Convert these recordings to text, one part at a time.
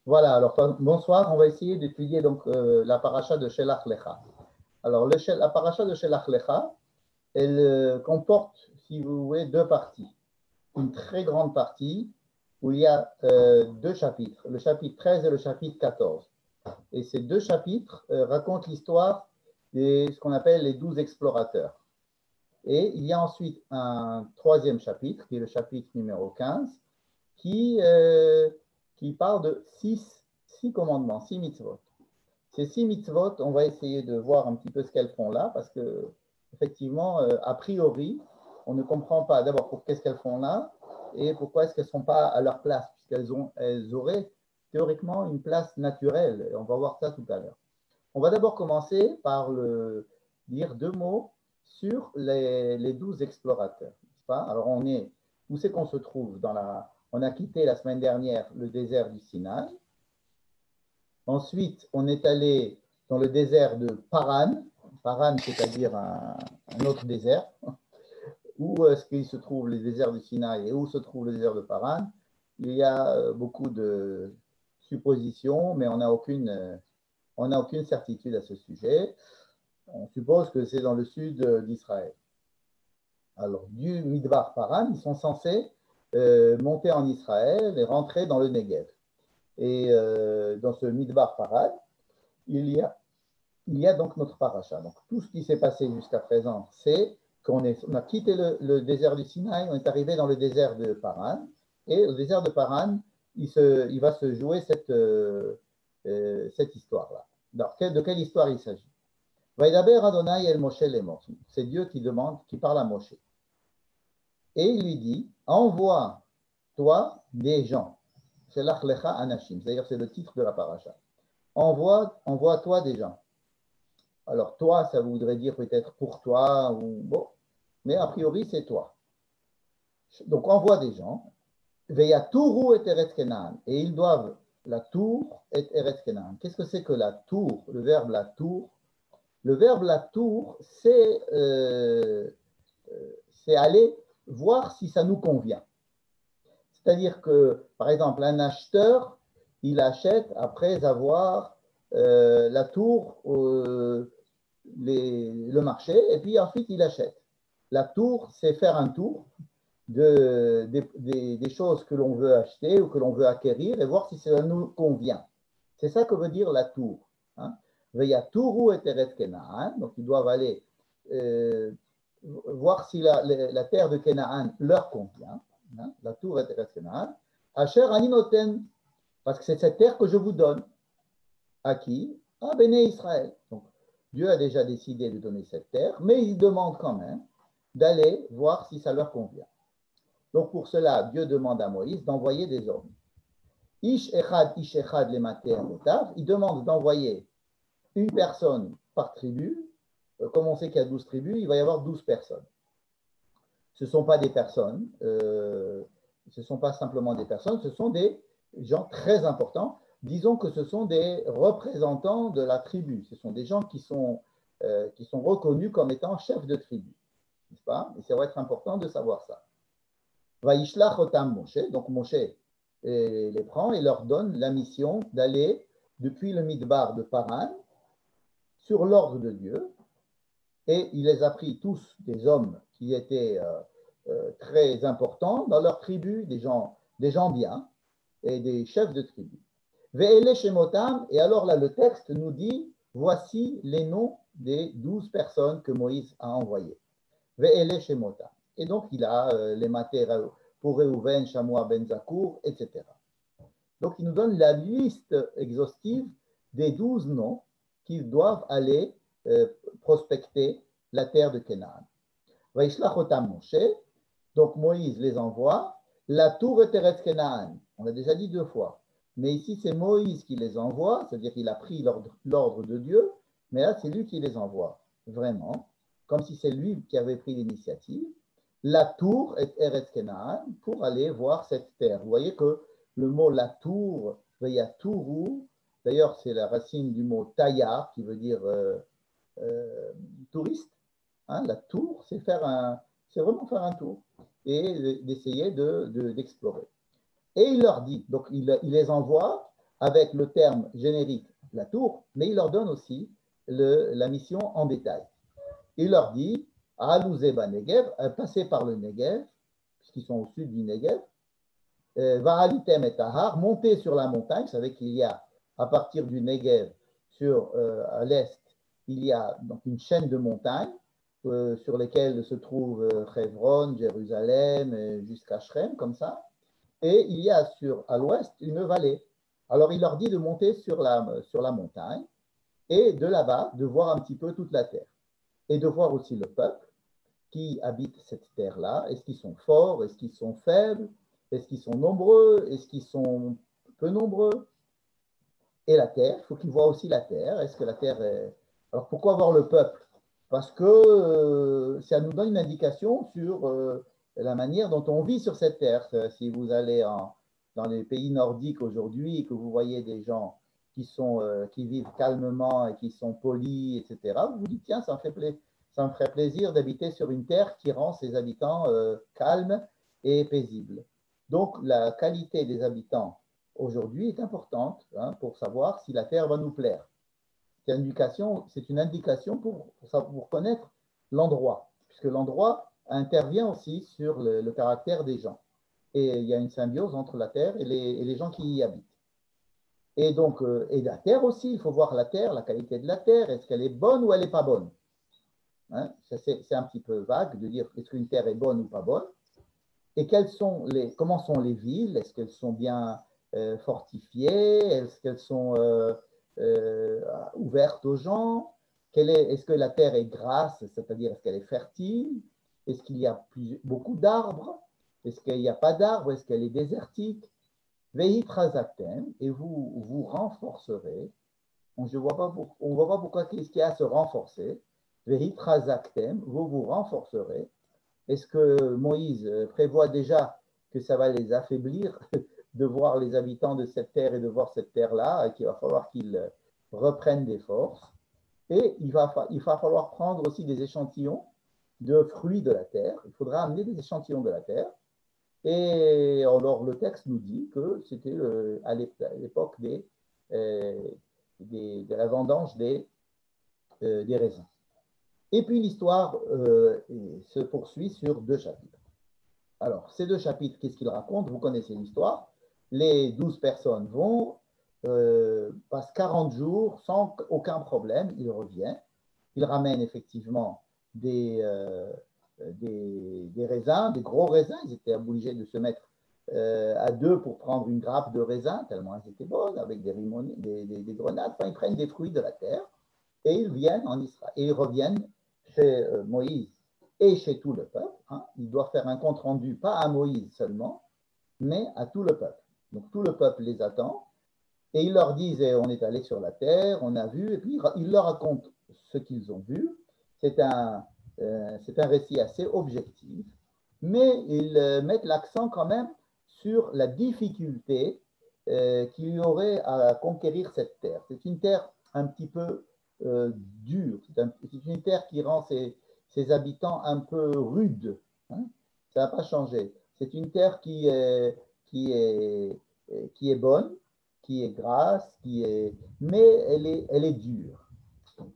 Voilà, alors bonsoir, on va essayer d'étudier donc la paracha de Shelach Lecha. Alors, la paracha de Shelach Lecha, elle comporte, si vous voulez, deux parties. Une très grande partie où il y a deux chapitres, le chapitre 13 et le chapitre 14. Et ces deux chapitres racontent l'histoire de ce qu'on appelle les 12 explorateurs. Et il y a ensuite un troisième chapitre, qui est le chapitre numéro 15, qui parle de six commandements, 6 mitzvot. Ces 6 mitzvot, on va essayer de voir un petit peu ce qu'elles font là, parce que effectivement, a priori, on ne comprend pas d'abord pour qu'est-ce qu'elles font là, et pourquoi est-ce qu'elles ne sont pas à leur place, puisqu'elles auraient théoriquement une place naturelle. Et on va voir ça tout à l'heure. On va d'abord commencer par dire deux mots sur les 12 explorateurs. Pas? Alors, où c'est qu'on se trouve on a quitté la semaine dernière le désert du Sinaï. Ensuite, on est allé dans le désert de Paran. Paran, c'est-à-dire un autre désert. Où est-ce qu'il se trouve le désert du Sinaï et où se trouve le désert de Paran? Il y a beaucoup de suppositions, mais on n'a aucune certitude à ce sujet. On suppose que c'est dans le sud d'Israël. Alors, du Midbar Paran, ils sont censés monter en Israël et rentrer dans le Negev. Et dans ce Midbar Paran, il y a donc notre paracha. Donc, tout ce qui s'est passé jusqu'à présent, c'est qu'on a quitté le désert du Sinaï, on est arrivé dans le désert de Paran. Et au désert de Paran, il va se jouer cette histoire-là. Alors, de quelle histoire il s'agit? Vaidaber Adonai el Moshe lemor. C'est Dieu qui parle à Moshe. Et il lui dit, envoie-toi des gens. Shelach lecha anashim. D'ailleurs, c'est le titre de la paracha. Envoie-toi des gens. Alors, toi, ça voudrait dire peut-être pour toi, ou bon, mais a priori, c'est toi. Donc, envoie des gens. Veyatouru et Eretz Kenaan. Et ils doivent la tour et Eretz Kenaan. Qu'est-ce que c'est que la tour? Le verbe la tour. Le verbe la tour, c'est aller voir si ça nous convient. C'est-à-dire que, par exemple, un acheteur, il achète après avoir la tour, le marché, et puis ensuite il achète. La tour, c'est faire un tour des choses que l'on veut acheter ou que l'on veut acquérir et voir si ça nous convient. C'est ça que veut dire la tour. Hein? Veyatouru et Eretz Kenaan, donc ils doivent aller voir si la terre de Kenaan leur convient. Hein? La tour est Eretz Kenaan. Asher Aninoten, parce que c'est cette terre que je vous donne. À qui? À Béné Israël. Donc, Dieu a déjà décidé de donner cette terre, mais il demande quand même d'aller voir si ça leur convient. Donc, pour cela, Dieu demande à Moïse d'envoyer des hommes. Ish echad le mater motav. Il demande d'envoyer une personne par tribu. Comme on sait qu'il y a 12 tribus, il va y avoir 12 personnes. Ce ne sont pas des personnes, ce ne sont pas simplement des personnes, ce sont des gens très importants. Disons que ce sont des représentants de la tribu. Ce sont des gens qui sont reconnus comme étant chefs de tribu. N'est-ce pas? Et ça va être important de savoir ça. Vaishlach otam Moshe. Donc Moshe les prend et leur donne la mission d'aller depuis le Midbar de Paran sur l'ordre de Dieu. Et il les a pris tous des hommes qui étaient très importants dans leur tribu, des gens bien et des chefs de tribu. Ve'ele shemotam, et alors là le texte nous dit, voici les noms des 12 personnes que Moïse a envoyées. Ve'ele shemotam. Et donc il a les matériaux pour Reuven, Shamoua, Ben Zakour, etc. Donc il nous donne la liste exhaustive des 12 noms qu'ils doivent aller prospecter la terre de Canaan. Vaishlach otam Moshe, donc Moïse les envoie. La tour est Eretz Canaan, on l'a déjà dit 2 fois. Mais ici, c'est Moïse qui les envoie, c'est-à-dire qu'il a pris l'ordre de Dieu, mais là, c'est lui qui les envoie, vraiment, comme si c'est lui qui avait pris l'initiative. La tour est Eretz Canaan pour aller voir cette terre. Vous voyez que le mot la tour, Veyatouru, d'ailleurs, c'est la racine du mot tayar, qui veut dire touriste. Hein, la tour, c'est vraiment faire un tour et d'essayer d'explorer. Et il leur dit, donc il les envoie avec le terme générique la tour, mais il leur donne aussi la mission en détail. Il leur dit, Alouzeba Negev, passez par le Negev, puisqu'ils sont au sud du Negev, Va'alitem et Tahar, montez sur la montagne. Vous savez qu'il y a, à partir du Negev, à l'est, il y a donc une chaîne de montagnes sur lesquelles se trouvent Hebron, Jérusalem, jusqu'à Shrem, comme ça. Et il y a à l'ouest une vallée. Alors il leur dit de monter sur la montagne et de là-bas de voir un petit peu toute la terre et de voir aussi le peuple qui habite cette terre-là. Est-ce qu'ils sont forts? Est-ce qu'ils sont faibles? Est-ce qu'ils sont nombreux? Est-ce qu'ils sont peu nombreux? Et la terre, il faut qu'ils voient aussi la terre. Est-ce que la terre est... Alors pourquoi voir le peuple? Parce que ça nous donne une indication sur la manière dont on vit sur cette terre. Si vous allez dans les pays nordiques aujourd'hui et que vous voyez des gens qui vivent calmement et qui sont polis, etc., vous vous dites, tiens, ça me ferait plaisir d'habiter sur une terre qui rend ses habitants calmes et paisibles. Donc, la qualité des habitants aujourd'hui est importante pour savoir si la terre va nous plaire. C'est une indication pour connaître l'endroit, puisque l'endroit intervient aussi sur le caractère des gens. Et il y a une symbiose entre la terre et les gens qui y habitent. Et donc, et la terre aussi, il faut voir la terre, la qualité de la terre, est-ce qu'elle est bonne ou elle n'est pas bonne? C'est un petit peu vague de dire est-ce qu'une terre est bonne ou pas bonne. Et comment sont les villes? Est-ce qu'elles sont bien fortifiées? Est-ce qu'elles sont ouvertes aux gens? Est-ce que la terre est grasse, c'est-à-dire est-ce qu'elle est fertile? Est-ce qu'il y a beaucoup d'arbres? Est-ce qu'il n'y a pas d'arbres? Est-ce qu'elle est désertique? Et vous renforcerez. On ne voit pas pourquoi qu'est-ce qu'il y a à se renforcer. Vous vous renforcerez. Est-ce que Moïse prévoit déjà que ça va les affaiblir de voir les habitants de cette terre et de voir cette terre-là, et qu'il va falloir qu'ils reprennent des forces? Et il va falloir prendre aussi des échantillons de fruits de la terre. Il faudra amener des échantillons de la terre. Et alors le texte nous dit que c'était à l'époque de la vendange des raisins. Et puis l'histoire se poursuit sur 2 chapitres. Alors, ces 2 chapitres, qu'est-ce qu'ils racontent? Vous connaissez l'histoire. Les 12 personnes passent 40 jours sans aucun problème. Ils reviennent. Ils ramènent effectivement des raisins, des gros raisins. Ils étaient obligés de se mettre à 2 pour prendre une grappe de raisins, tellement elles étaient bonnes, avec des grenades. Enfin, ils prennent des fruits de la terre et ils viennent en Israël. Et ils reviennent chez Moïse et chez tout le peuple. Il doit faire un compte rendu, pas à Moïse seulement, mais à tout le peuple. Donc tout le peuple les attend et ils leur disent on est allé sur la terre, on a vu, et puis ils leur racontent ce qu'ils ont vu. C'est un récit assez objectif, mais ils mettent l'accent quand même sur la difficulté qu'il y aurait à conquérir cette terre. C'est une terre un petit peu dure, c'est une terre qui rend ses habitants un peu rudes. Ça n'a pas changé. C'est une terre qui est bonne, qui est grasse, mais elle est dure.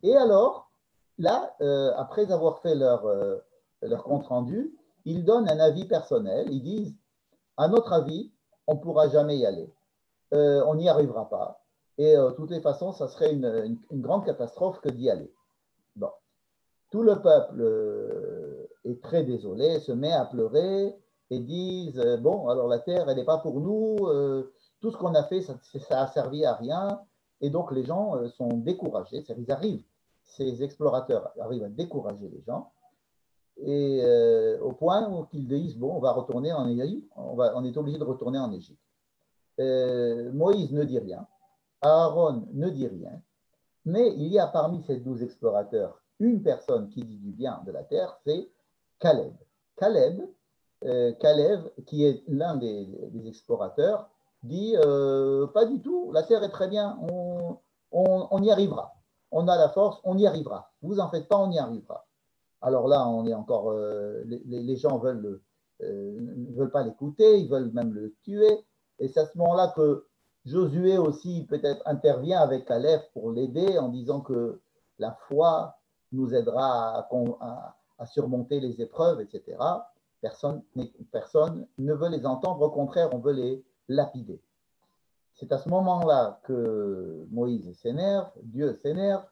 Et alors, là, après avoir fait leur compte-rendu, ils donnent un avis personnel. Ils disent, à notre avis, on ne pourra jamais y aller. On n'y arrivera pas. Et de toutes les façons, ça serait une grande catastrophe que d'y aller. Bon. Tout le peuple est très désolé, se met à pleurer et disent, bon, alors la terre, elle n'est pas pour nous. Tout ce qu'on a fait, ça a servi à rien. Et donc, les gens sont découragés. Ces explorateurs arrivent à décourager les gens. Et au point où ils disent, bon, on va retourner en Égypte. On est obligé de retourner en Égypte. Moïse ne dit rien. Aaron ne dit rien. Mais il y a parmi ces 12 explorateurs une personne qui dit du bien de la terre, c'est Caleb. Caleb, qui est l'un des explorateurs, dit pas du tout, la terre est très bien, on y arrivera. On a la force, on y arrivera. Vous en faites pas, on y arrivera. Alors là, on est encore, les gens ne veulent pas l'écouter, ils veulent même le tuer. Et c'est à ce moment-là que Josué aussi peut-être intervient avec Caleb pour l'aider en disant que la foi nous aidera à surmonter les épreuves, etc. Personne ne veut les entendre, au contraire, on veut les lapider. C'est à ce moment-là que Moïse s'énerve, Dieu s'énerve,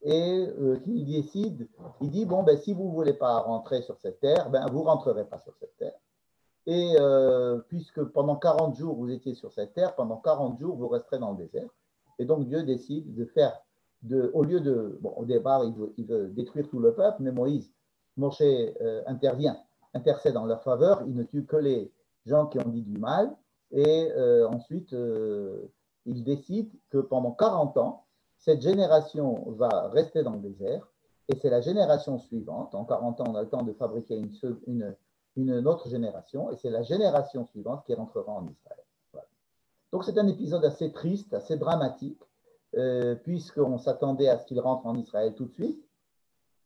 et qu'il décide, il dit, bon, ben, si vous ne voulez pas rentrer sur cette terre, ben, vous ne rentrerez pas sur cette terre. Et puisque pendant 40 jours, vous étiez sur cette terre, pendant 40 jours, vous resterez dans le désert. Et donc Dieu décide de faire, au lieu de, bon, au départ, il veut détruire tout le peuple, mais Moshe intercède en leur faveur, il ne tue que les gens qui ont dit du mal, et ensuite, il décide que pendant 40 ans, cette génération va rester dans le désert, et c'est la génération suivante, en 40 ans, on a le temps de fabriquer une autre génération, et c'est la génération suivante qui rentrera en Israël. Voilà. Donc c'est un épisode assez triste, assez dramatique, puisqu'on s'attendait à ce qu'il rentre en Israël tout de suite,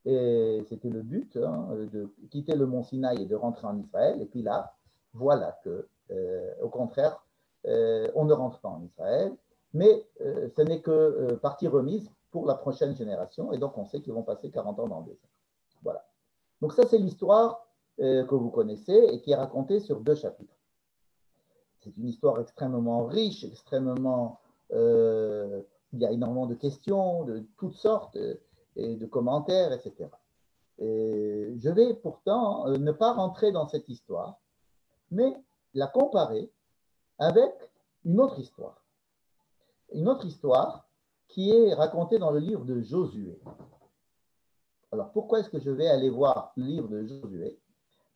et c'était le but, hein, de quitter le mont Sinaï et de rentrer en Israël, et puis là, voilà que, au contraire, on ne rentre pas en Israël, mais ce n'est que partie remise pour la prochaine génération, et donc on sait qu'ils vont passer 40 ans dans le désert. Voilà. Donc ça, c'est l'histoire que vous connaissez et qui est racontée sur 2 chapitres. C'est une histoire extrêmement riche, extrêmement... il y a énormément de questions de toutes sortes et de commentaires, etc. Et je vais pourtant ne pas rentrer dans cette histoire, mais la comparer avec une autre histoire. Une autre histoire qui est racontée dans le livre de Josué. Alors, pourquoi est-ce que je vais aller voir le livre de Josué?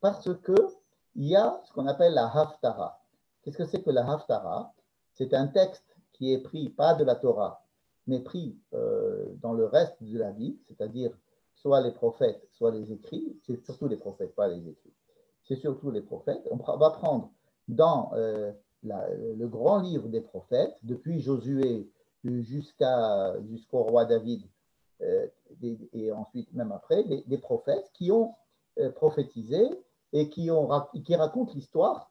Parce qu'il y a ce qu'on appelle la Haftara. Qu'est-ce que c'est que la Haftara? C'est un texte qui est pris, pas de la Torah, mais pris dans le reste de la Bible, c'est-à-dire soit les prophètes, soit les écrits. C'est surtout les prophètes, pas les écrits. C'est surtout les prophètes. On va prendre dans le grand livre des prophètes, depuis Josué jusqu'au roi David, et ensuite même après, des prophètes qui ont prophétisé et qui racontent l'histoire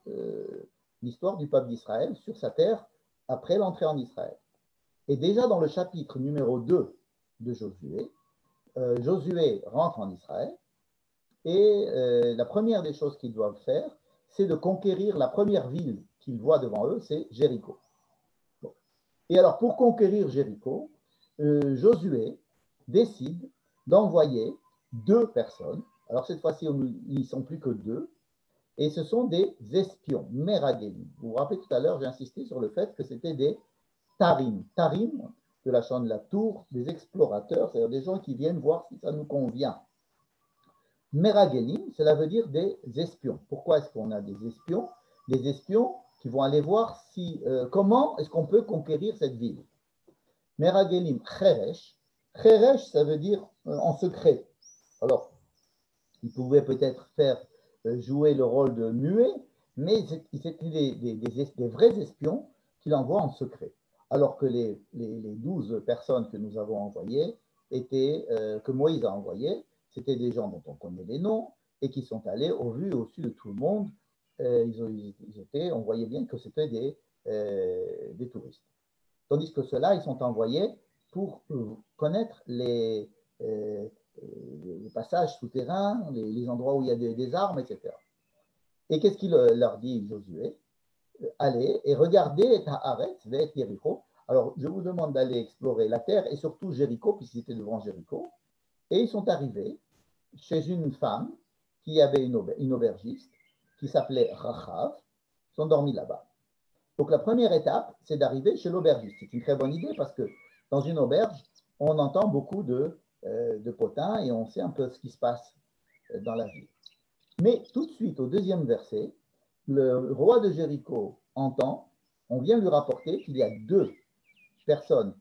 du peuple d'Israël sur sa terre après l'entrée en Israël. Et déjà dans le chapitre numéro 2 de Josué, Josué rentre en Israël et la première des choses qu'ils doivent faire, c'est de conquérir la première ville qu'ils voient devant eux, c'est Jéricho. Bon. Et alors pour conquérir Jéricho, Josué décide d'envoyer 2 personnes. Alors cette fois-ci, ils ne sont plus que 2, et ce sont des espions, Meragélim. Vous vous rappelez tout à l'heure, j'ai insisté sur le fait que c'était des tarim. Tarim, de la chaîne de la tour, des explorateurs, c'est-à-dire des gens qui viennent voir si ça nous convient. Meragélim, cela veut dire des espions. Pourquoi est-ce qu'on a des espions? Des espions qui vont aller voir comment est-ce qu'on peut conquérir cette ville. Meragélim, Cheresh. Cheresh, ça veut dire en secret. Alors, ils pouvaient peut-être faire jouer le rôle de muet, mais c'était des vrais espions qu'il envoie en secret. Alors que les 12 personnes que nous avons envoyées, que Moïse a envoyées, c'était des gens dont on connaît les noms et qui sont allés au vu et au su de tout le monde. On voyait bien que c'était des touristes. Tandis que ceux-là, ils sont envoyés pour connaître les passages souterrains, les endroits où il y a des armes, etc. Et qu'est-ce qu'il leur dit, Josué? Allez et regardez Haaretz, Ve'et Jéricho. Alors, je vous demande d'aller explorer la terre et surtout Jéricho, puisqu'ils étaient devant Jéricho. Et ils sont arrivés chez une femme qui avait une aubergiste qui s'appelait Rachav. Ils sont dormis là-bas. Donc, la première étape, c'est d'arriver chez l'aubergiste. C'est une très bonne idée parce que dans une auberge, on entend beaucoup de potins et on sait un peu ce qui se passe dans la ville. Mais tout de suite, au 2e verset, le roi de Jéricho entend, on vient lui rapporter qu'il y a 2 personnes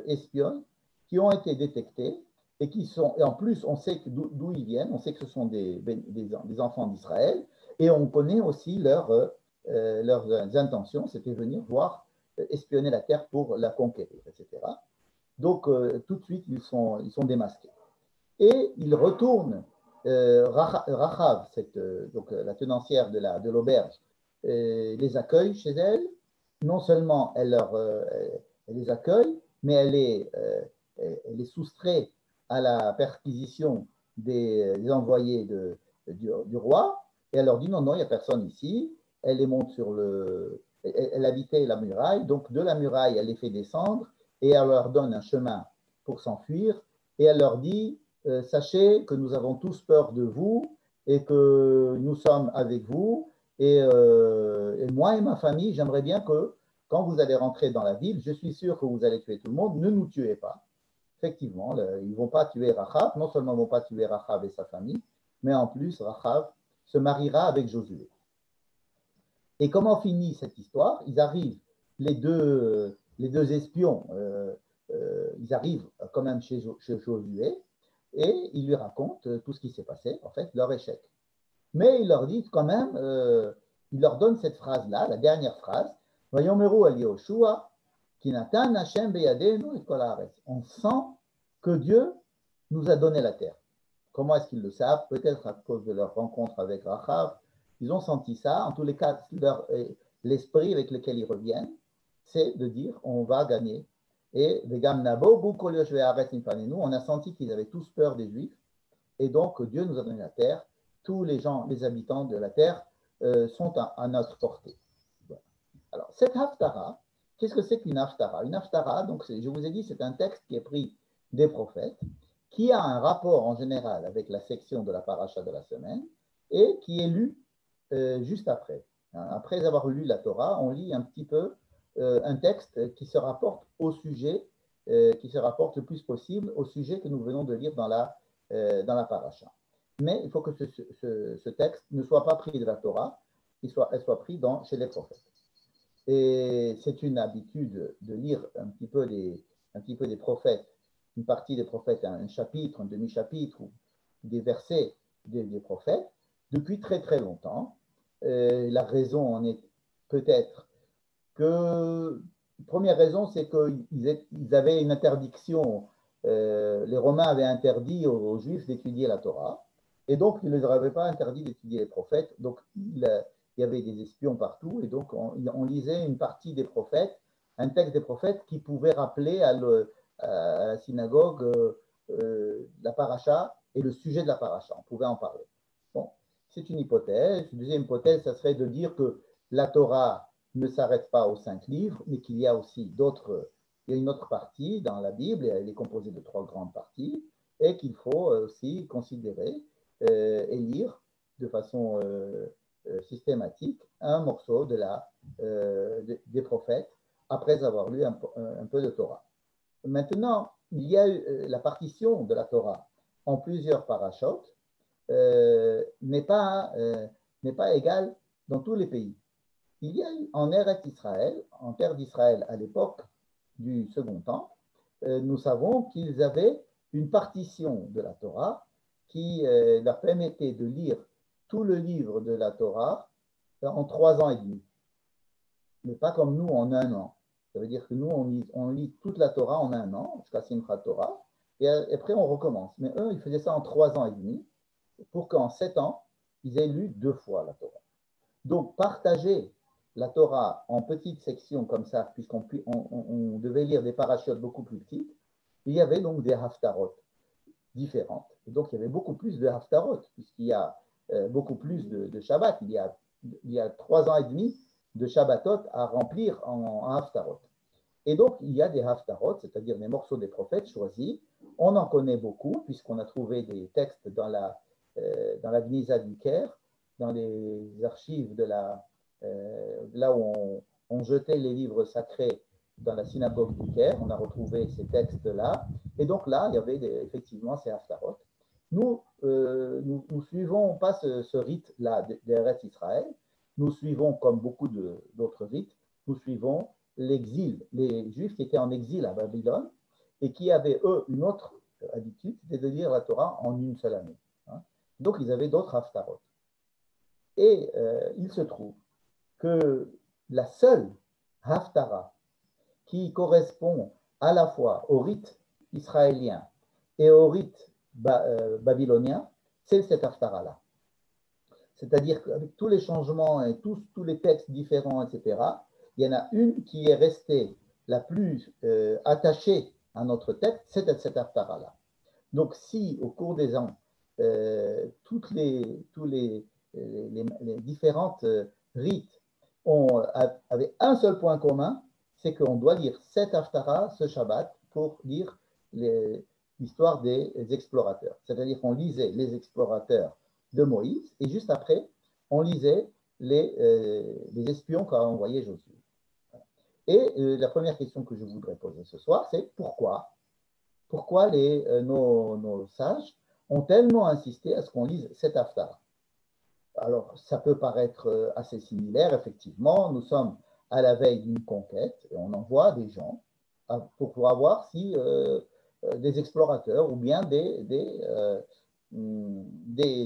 espionnes qui ont été détectées et et en plus, on sait d'où ils viennent, on sait que ce sont des enfants d'Israël et on connaît aussi leurs intentions, c'était venir voir, espionner la terre pour la conquérir, etc. Donc, tout de suite, ils sont démasqués. Et ils retournent, Rachav, donc la tenancière de l'auberge, les accueille chez elle non seulement elle les accueille, mais elle les soustrait à la perquisition des envoyés du roi, et elle leur dit non, non, il n'y a personne ici. Elle les monte elle habitait la muraille, donc de la muraille, elle les fait descendre, et elle leur donne un chemin pour s'enfuir, et elle leur dit, sachez que nous avons tous peur de vous, et que nous sommes avec vous, et moi et ma famille, j'aimerais bien que quand vous allez rentrer dans la ville, je suis sûr que vous allez tuer tout le monde, ne nous tuez pas. Effectivement, ils ne vont pas tuer Rachav, non seulement ils ne vont pas tuer Rachav et sa famille, mais en plus, Rachav se mariera avec Josué. Et comment finit cette histoire? Ils arrivent, les deux espions, ils arrivent quand même chez Josué, et ils lui racontent tout ce qui s'est passé, en fait, leur échec. Mais il leur dit quand même, il leur donne cette phrase-là, la dernière phrase, Vayomeru al Yoshua, Kinatan Hashem beyadenu et kol haaretz. On sent que Dieu nous a donné la terre. Comment est-ce qu'ils le savent? Peut-être à cause de leur rencontre avec Rachav. Ils ont senti ça. En tous les cas, l'esprit avec lequel ils reviennent, c'est de dire on va gagner. Et on a senti qu'ils avaient tous peur des Juifs. Et donc, Dieu nous a donné la terre. Tous les gens, les habitants de la terre sont à notre portée. Voilà. Alors, cette Haftara, qu'est-ce que c'est qu'une Haftara? Une Haftara, donc, je vous ai dit, c'est un texte qui est pris des prophètes, qui a un rapport en général avec la section de la paracha de la semaine et qui est lu juste après. Après avoir lu la Torah, on lit un petit peu un texte qui se rapporte au sujet, qui se rapporte le plus possible au sujet que nous venons de lire dans la paracha. Mais il faut que ce texte ne soit pas pris de la Torah, elle soit pris chez les prophètes. Et c'est une habitude de lire un petit peu des prophètes, une partie des prophètes, un chapitre, un demi-chapitre, ou des versets des prophètes, depuis très très longtemps. La raison en est peut-être que, première raison, c'est qu'ils avaient une interdiction, les Romains avaient interdit aux Juifs d'étudier la Torah, et donc ils ne leur avaient pas interdit d'étudier les prophètes, donc il y avait des espions partout, et donc on lisait une partie des prophètes, un texte des prophètes qui pouvait rappeler à la synagogue la paracha et le sujet de la paracha, on pouvait en parler. Bon, c'est une hypothèse. Une deuxième hypothèse, ça serait de dire que la Torah ne s'arrête pas aux 5 livres, mais qu'il y a aussi il y a une autre partie dans la Bible, et elle est composée de 3 grandes parties, et qu'il faut aussi considérer et lire de façon systématique un morceau des prophètes après avoir lu un peu de Torah. Maintenant, il y a la partition de la Torah en plusieurs parashotes n'est pas égale dans tous les pays. Il y a eu en Eretz Israël, en terre d'Israël à l'époque du Second Temple, nous savons qu'ils avaient une partition de la Torah qui leur permettait de lire tout le livre de la Torah en 3 ans et demi, mais pas comme nous en 1 an. Ça veut dire que nous, on lit toute la Torah en 1 an, jusqu'à Simchat Torah, et après on recommence. Mais eux, ils faisaient ça en 3 ans et demi, pour qu'en 7 ans, ils aient lu 2 fois la Torah. Donc, partager la Torah en petites sections comme ça, puisqu'on devait lire des parachutes beaucoup plus petites, il y avait donc des haftarot différentes. Et donc, il y avait beaucoup plus de haftarot, puisqu'il y a beaucoup plus de Shabbat. Il y a 3 ans et demi de Shabbatot à remplir en haftarot. Et donc, il y a des haftarot, c'est-à-dire des morceaux des prophètes choisis. On en connaît beaucoup, puisqu'on a trouvé des textes dans la Gnisa du Caire, dans les archives là où on jetait les livres sacrés dans la synagogue du Caire. On a retrouvé ces textes-là. Et donc là, il y avait effectivement ces haftarot. Nous suivons pas ce rite-là d'Eretz Israël. Nous suivons, comme beaucoup d'autres rites, nous suivons l'exil, les Juifs qui étaient en exil à Babylone et qui avaient, eux, une autre habitude, c'était de lire la Torah en une seule année. Donc, ils avaient d'autres haftarot. Et il se trouve que la seule haftara qui correspond à la fois au rite israélien et au rite babylonien, c'est cette haftara-là. C'est-à-dire qu'avec tous les changements et tous les textes différents, etc., il y en a une qui est restée la plus attachée à notre texte, c'est cette Haftara-là. Donc, si au cours des ans, tous les différentes rites avaient un seul point commun, c'est qu'on doit lire cette Haftara, ce Shabbat, pour lire l'histoire des explorateurs. C'est-à-dire qu'on lisait les explorateurs de Moïse, et juste après, on lisait les espions qu'a envoyé Josué. Et la première question que je voudrais poser ce soir, c'est pourquoi nos sages ont tellement insisté à ce qu'on lise cet Haftarah. Alors, ça peut paraître assez similaire, effectivement. Nous sommes à la veille d'une conquête et on envoie des gens pour voir si des explorateurs ou bien des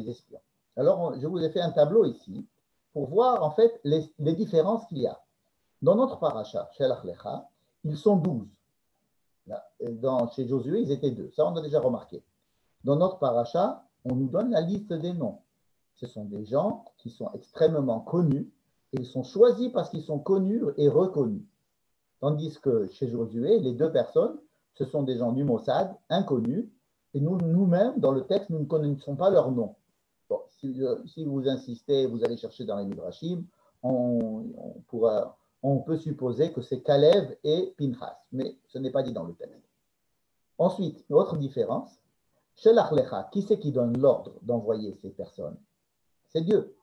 espions. Alors, je vous ai fait un tableau ici pour voir en fait les différences qu'il y a. Dans notre paracha, Shelach Lecha, ils sont 12. Chez Josué, ils étaient 2. Ça, on a déjà remarqué. Dans notre paracha, on nous donne la liste des noms. Ce sont des gens qui sont extrêmement connus et ils sont choisis parce qu'ils sont connus et reconnus. Tandis que chez Josué, les 2 personnes, ce sont des gens du Mossad, inconnus, et nous-mêmes, dans le texte, nous ne connaissons pas leur nom. Bon, si vous insistez, vous allez chercher dans les Midrashim, on peut supposer que c'est Kalev et Pinchas, mais ce n'est pas dit dans le texte. Ensuite, une autre différence, Shelach Lecha, qui c'est qui donne l'ordre d'envoyer ces personnes? C'est Dieu.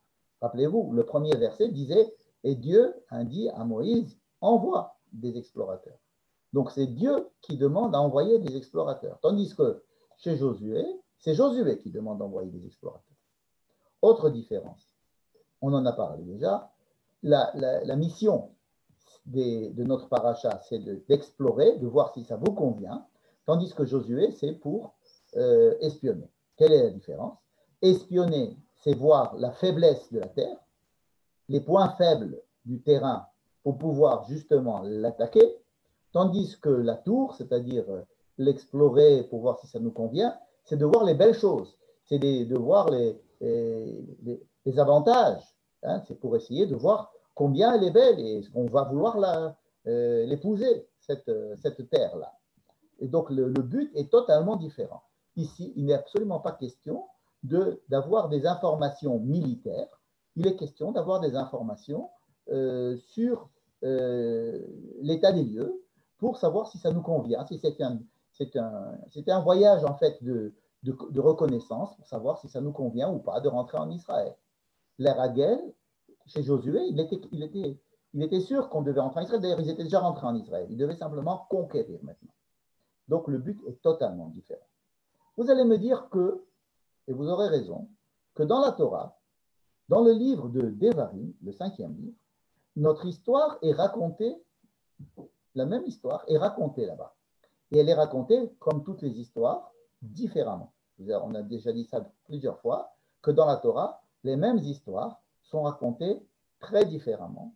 Rappelez-vous, le premier verset disait « Et Dieu a dit à Moïse, envoie des explorateurs ». Donc c'est Dieu qui demande à envoyer des explorateurs. Tandis que chez Josué, c'est Josué qui demande d'envoyer des explorateurs. Autre différence, on en a parlé déjà, la mission de notre paracha, c'est d'explorer, de voir si ça vous convient, tandis que Josué, c'est pour espionner. Quelle est la différence? Espionner, c'est voir la faiblesse de la terre, les points faibles du terrain pour pouvoir justement l'attaquer, tandis que la tour, c'est-à-dire l'explorer pour voir si ça nous convient, c'est de voir les belles choses, c'est de voir les avantages, hein, c'est pour essayer de voir combien elle est belle et on va vouloir l'épouser, cette terre-là. Et donc le but est totalement différent. Ici, il n'est absolument pas question d'avoir des informations militaires, il est question d'avoir des informations sur l'état des lieux pour savoir si ça nous convient, si c'est un voyage en fait de reconnaissance pour savoir si ça nous convient ou pas de rentrer en Israël. L'Eragel, chez Josué, il était sûr qu'on devait rentrer en Israël. D'ailleurs, ils étaient déjà rentrés en Israël. Ils devaient simplement conquérir maintenant. Donc, le but est totalement différent. Vous allez me dire que, et vous aurez raison, que dans la Torah, dans le livre de Devarim, le 5e livre, notre histoire est racontée, la même histoire est racontée là-bas. Et elle est racontée, comme toutes les histoires, différemment. On a déjà dit ça plusieurs fois, que dans la Torah, les mêmes histoires sont racontées très différemment.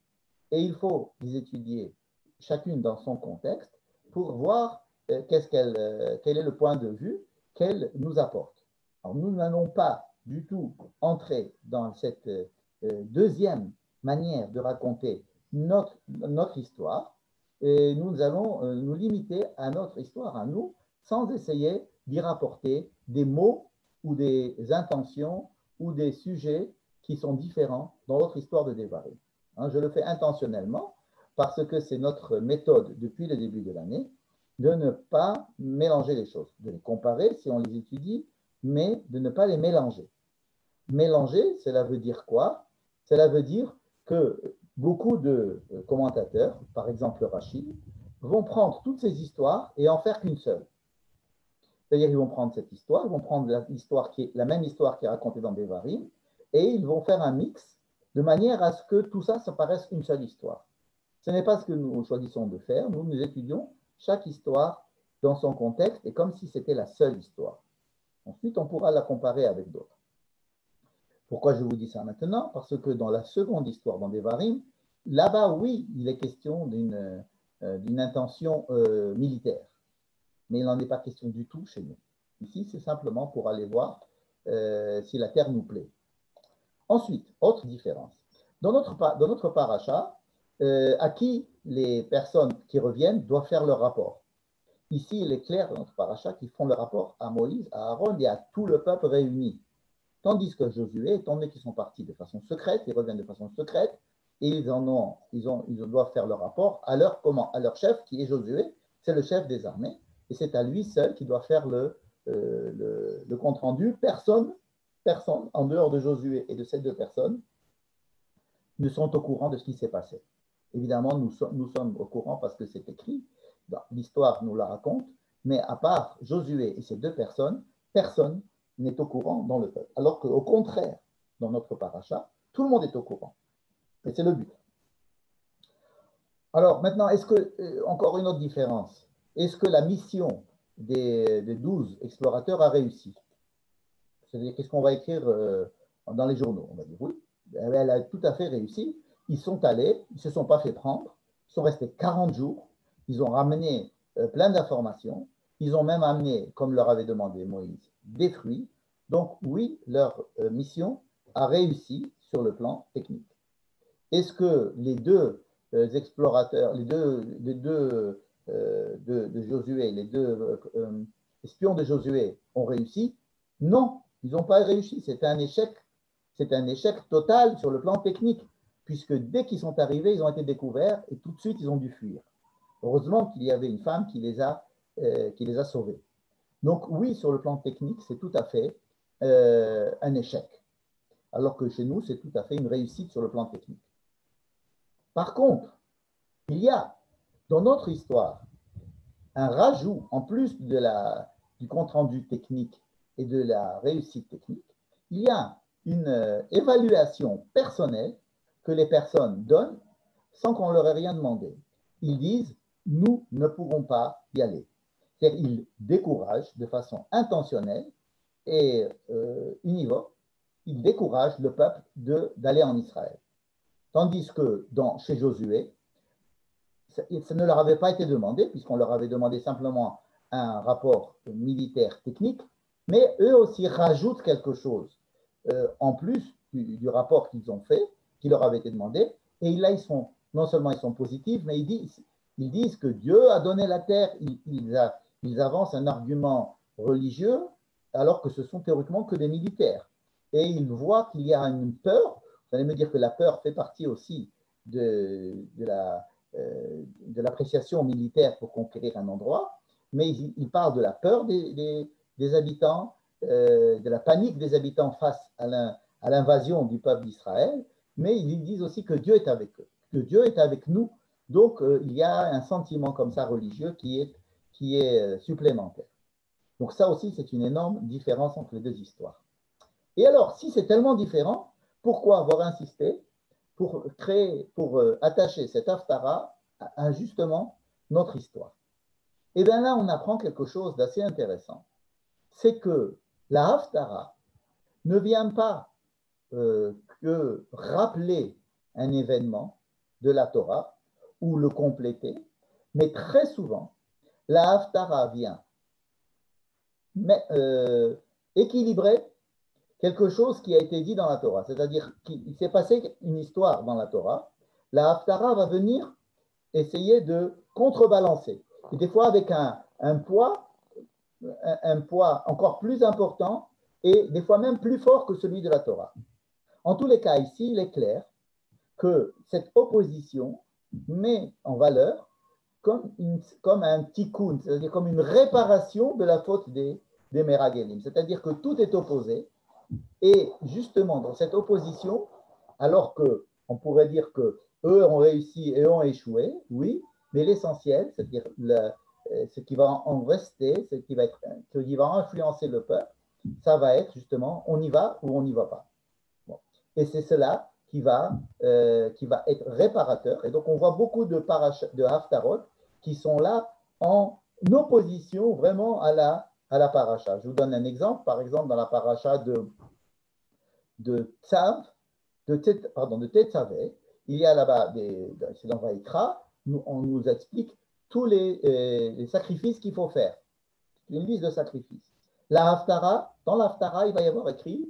Et il faut les étudier chacune dans son contexte pour voir quel est le point de vue qu'elle nous apporte. Alors, nous n'allons pas du tout entrer dans cette deuxième manière de raconter notre histoire, et nous allons nous limiter à notre histoire, à nous, sans essayer d'y rapporter des mots ou des intentions ou des sujets qui sont différents dans notre histoire de Devarim. Hein, je le fais intentionnellement parce que c'est notre méthode depuis le début de l'année de ne pas mélanger les choses, de les comparer si on les étudie, mais de ne pas les mélanger. Mélanger, cela veut dire quoi? Cela veut dire que beaucoup de commentateurs, par exemple Rashi, vont prendre toutes ces histoires et en faire qu'une seule. C'est-à-dire qu'ils vont prendre cette histoire, ils vont prendre la même histoire qui est racontée dans Devarim, et ils vont faire un mix de manière à ce que tout ça paraisse une seule histoire. Ce n'est pas ce que nous choisissons de faire. Nous étudions chaque histoire dans son contexte et comme si c'était la seule histoire. Ensuite, on pourra la comparer avec d'autres. Pourquoi je vous dis ça maintenant? Parce que dans la seconde histoire, dans Devarim, là-bas, oui, il est question d'une intention militaire. Mais il n'en est pas question du tout chez nous. Ici, c'est simplement pour aller voir si la terre nous plaît. Ensuite, autre différence. Dans notre paracha, à qui les personnes qui reviennent doivent faire leur rapport. Ici, il est clair dans notre paracha qu'ils font le rapport à Moïse, à Aaron et à tout le peuple réuni. Tandis que Josué, étant donné qu'ils sont partis de façon secrète, ils reviennent de façon secrète, et ils doivent faire leur rapport à leur chef, qui est Josué, c'est le chef des armées, et c'est à lui seul qui doit faire le compte-rendu. Personne, en dehors de Josué et de ces deux personnes, ne sont au courant de ce qui s'est passé. Évidemment, nous sommes au courant parce que c'est écrit, l'histoire nous la raconte, mais à part Josué et ces deux personnes, personne n'est au courant dans le peuple. Alors qu'au contraire, dans notre paracha, tout le monde est au courant. Et c'est le but. Alors maintenant, encore une autre différence, est-ce que la mission des 12 explorateurs a réussi? C'est-à-dire, qu'est-ce qu'on va écrire dans les journaux? On va dire oui, elle a tout à fait réussi. Ils sont allés, ils ne se sont pas fait prendre, ils sont restés 40 jours, ils ont ramené plein d'informations, ils ont même amené, comme leur avait demandé Moïse, des fruits. Donc oui, leur mission a réussi sur le plan technique. Est-ce que les deux explorateurs, les deux de Josué, les deux espions de Josué ont réussi? Non, ils n'ont pas réussi. C'est un échec total sur le plan technique, puisque dès qu'ils sont arrivés, ils ont été découverts et tout de suite, ils ont dû fuir. Heureusement qu'il y avait une femme qui les a sauvés. Donc oui, sur le plan technique, c'est tout à fait un échec, alors que chez nous, c'est tout à fait une réussite sur le plan technique. Par contre, il y a dans notre histoire un rajout, en plus du compte-rendu technique et de la réussite technique, il y a une évaluation personnelle que les personnes donnent sans qu'on leur ait rien demandé. Ils disent, nous ne pourrons pas y aller. C'est-à-dire qu'ils découragent de façon intentionnelle et univoque, ils découragent le peuple d'aller en Israël. Tandis que chez Josué, ça ne leur avait pas été demandé, puisqu'on leur avait demandé simplement un rapport militaire technique, mais eux aussi rajoutent quelque chose en plus du rapport qu'ils ont fait, qui leur avait été demandé, et là, non seulement ils sont positifs, mais ils disent que Dieu a donné la terre, ils avancent un argument religieux, alors que ce sont théoriquement que des militaires. Et ils voient qu'il y a une peur. Vous allez me dire que la peur fait partie aussi de l'appréciation militaire pour conquérir un endroit, mais il parle de la peur des habitants, de la panique des habitants face à l'invasion du peuple d'Israël, mais ils disent aussi que Dieu est avec eux, que Dieu est avec nous. Donc, il y a un sentiment comme ça religieux qui est supplémentaire. Donc, ça aussi, c'est une énorme différence entre les deux histoires. Et alors, si c'est tellement différent, pourquoi avoir insisté pour attacher cet Haftara à justement notre histoire? Et bien là, on apprend quelque chose d'assez intéressant. C'est que la Haftara ne vient pas que rappeler un événement de la Torah ou le compléter, mais très souvent, la Haftara vient équilibrer quelque chose qui a été dit dans la Torah. C'est-à-dire qu'il s'est passé une histoire dans la Torah. La Haftara va venir essayer de contrebalancer. Et des fois avec un poids encore plus important et des fois même plus fort que celui de la Torah. En tous les cas, ici, il est clair que cette opposition met en valeur comme un tikkun, c'est-à-dire comme une réparation de la faute des Meragelim. C'est-à-dire que tout est opposé. Et justement, dans cette opposition, alors qu'on pourrait dire qu'eux ont réussi et ont échoué, oui, mais l'essentiel, c'est-à-dire ce qui va en rester, ce qui va influencer le peuple, ça va être justement on y va ou on n'y va pas. Bon. Et c'est cela qui va être réparateur. Et donc, on voit beaucoup de haftarot qui sont là en opposition vraiment à la paracha. Je vous donne un exemple. Par exemple, dans la paracha de Tzav, de Tetzavé, il y a là-bas, c'est dans Vaïkra, on nous explique tous les sacrifices qu'il faut faire. Une liste de sacrifices. La Haftara, dans la Haftara, il va y avoir écrit,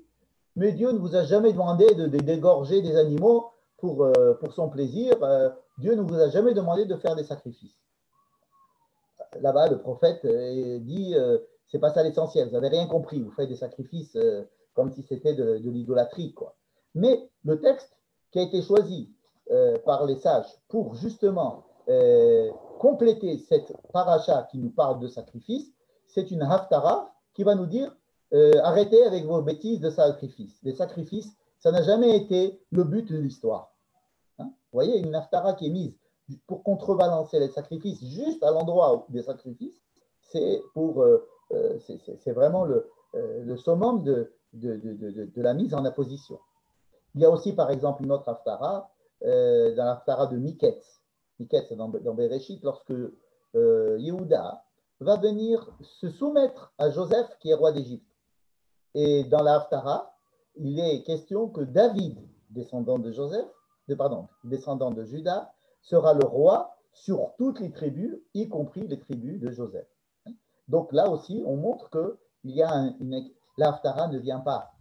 mais Dieu ne vous a jamais demandé de dégorger des animaux pour son plaisir, Dieu ne vous a jamais demandé de faire des sacrifices. Là-bas, le prophète dit, c'est pas ça l'essentiel, vous n'avez rien compris, vous faites des sacrifices comme si c'était de l'idolâtrie, quoi. Mais le texte qui a été choisi par les sages pour justement compléter cette paracha qui nous parle de sacrifice, c'est une haftara qui va nous dire arrêtez avec vos bêtises de sacrifice. Les sacrifices, ça n'a jamais été le but de l'histoire. Hein? Vous voyez, une haftara qui est mise pour contrebalancer les sacrifices juste à l'endroit des sacrifices, c'est vraiment le summum de la mise en apposition. Il y a aussi, par exemple, une autre haftara, dans l'haftara de Miketz. Miketz, c'est dans Bereshit, lorsque Yehuda va venir se soumettre à Joseph, qui est roi d'Égypte. Et dans la haftara, il est question que David, descendant de descendant de Juda, sera le roi sur toutes les tribus, y compris les tribus de Joseph. Donc là aussi, on montre que la haftara ne vient pas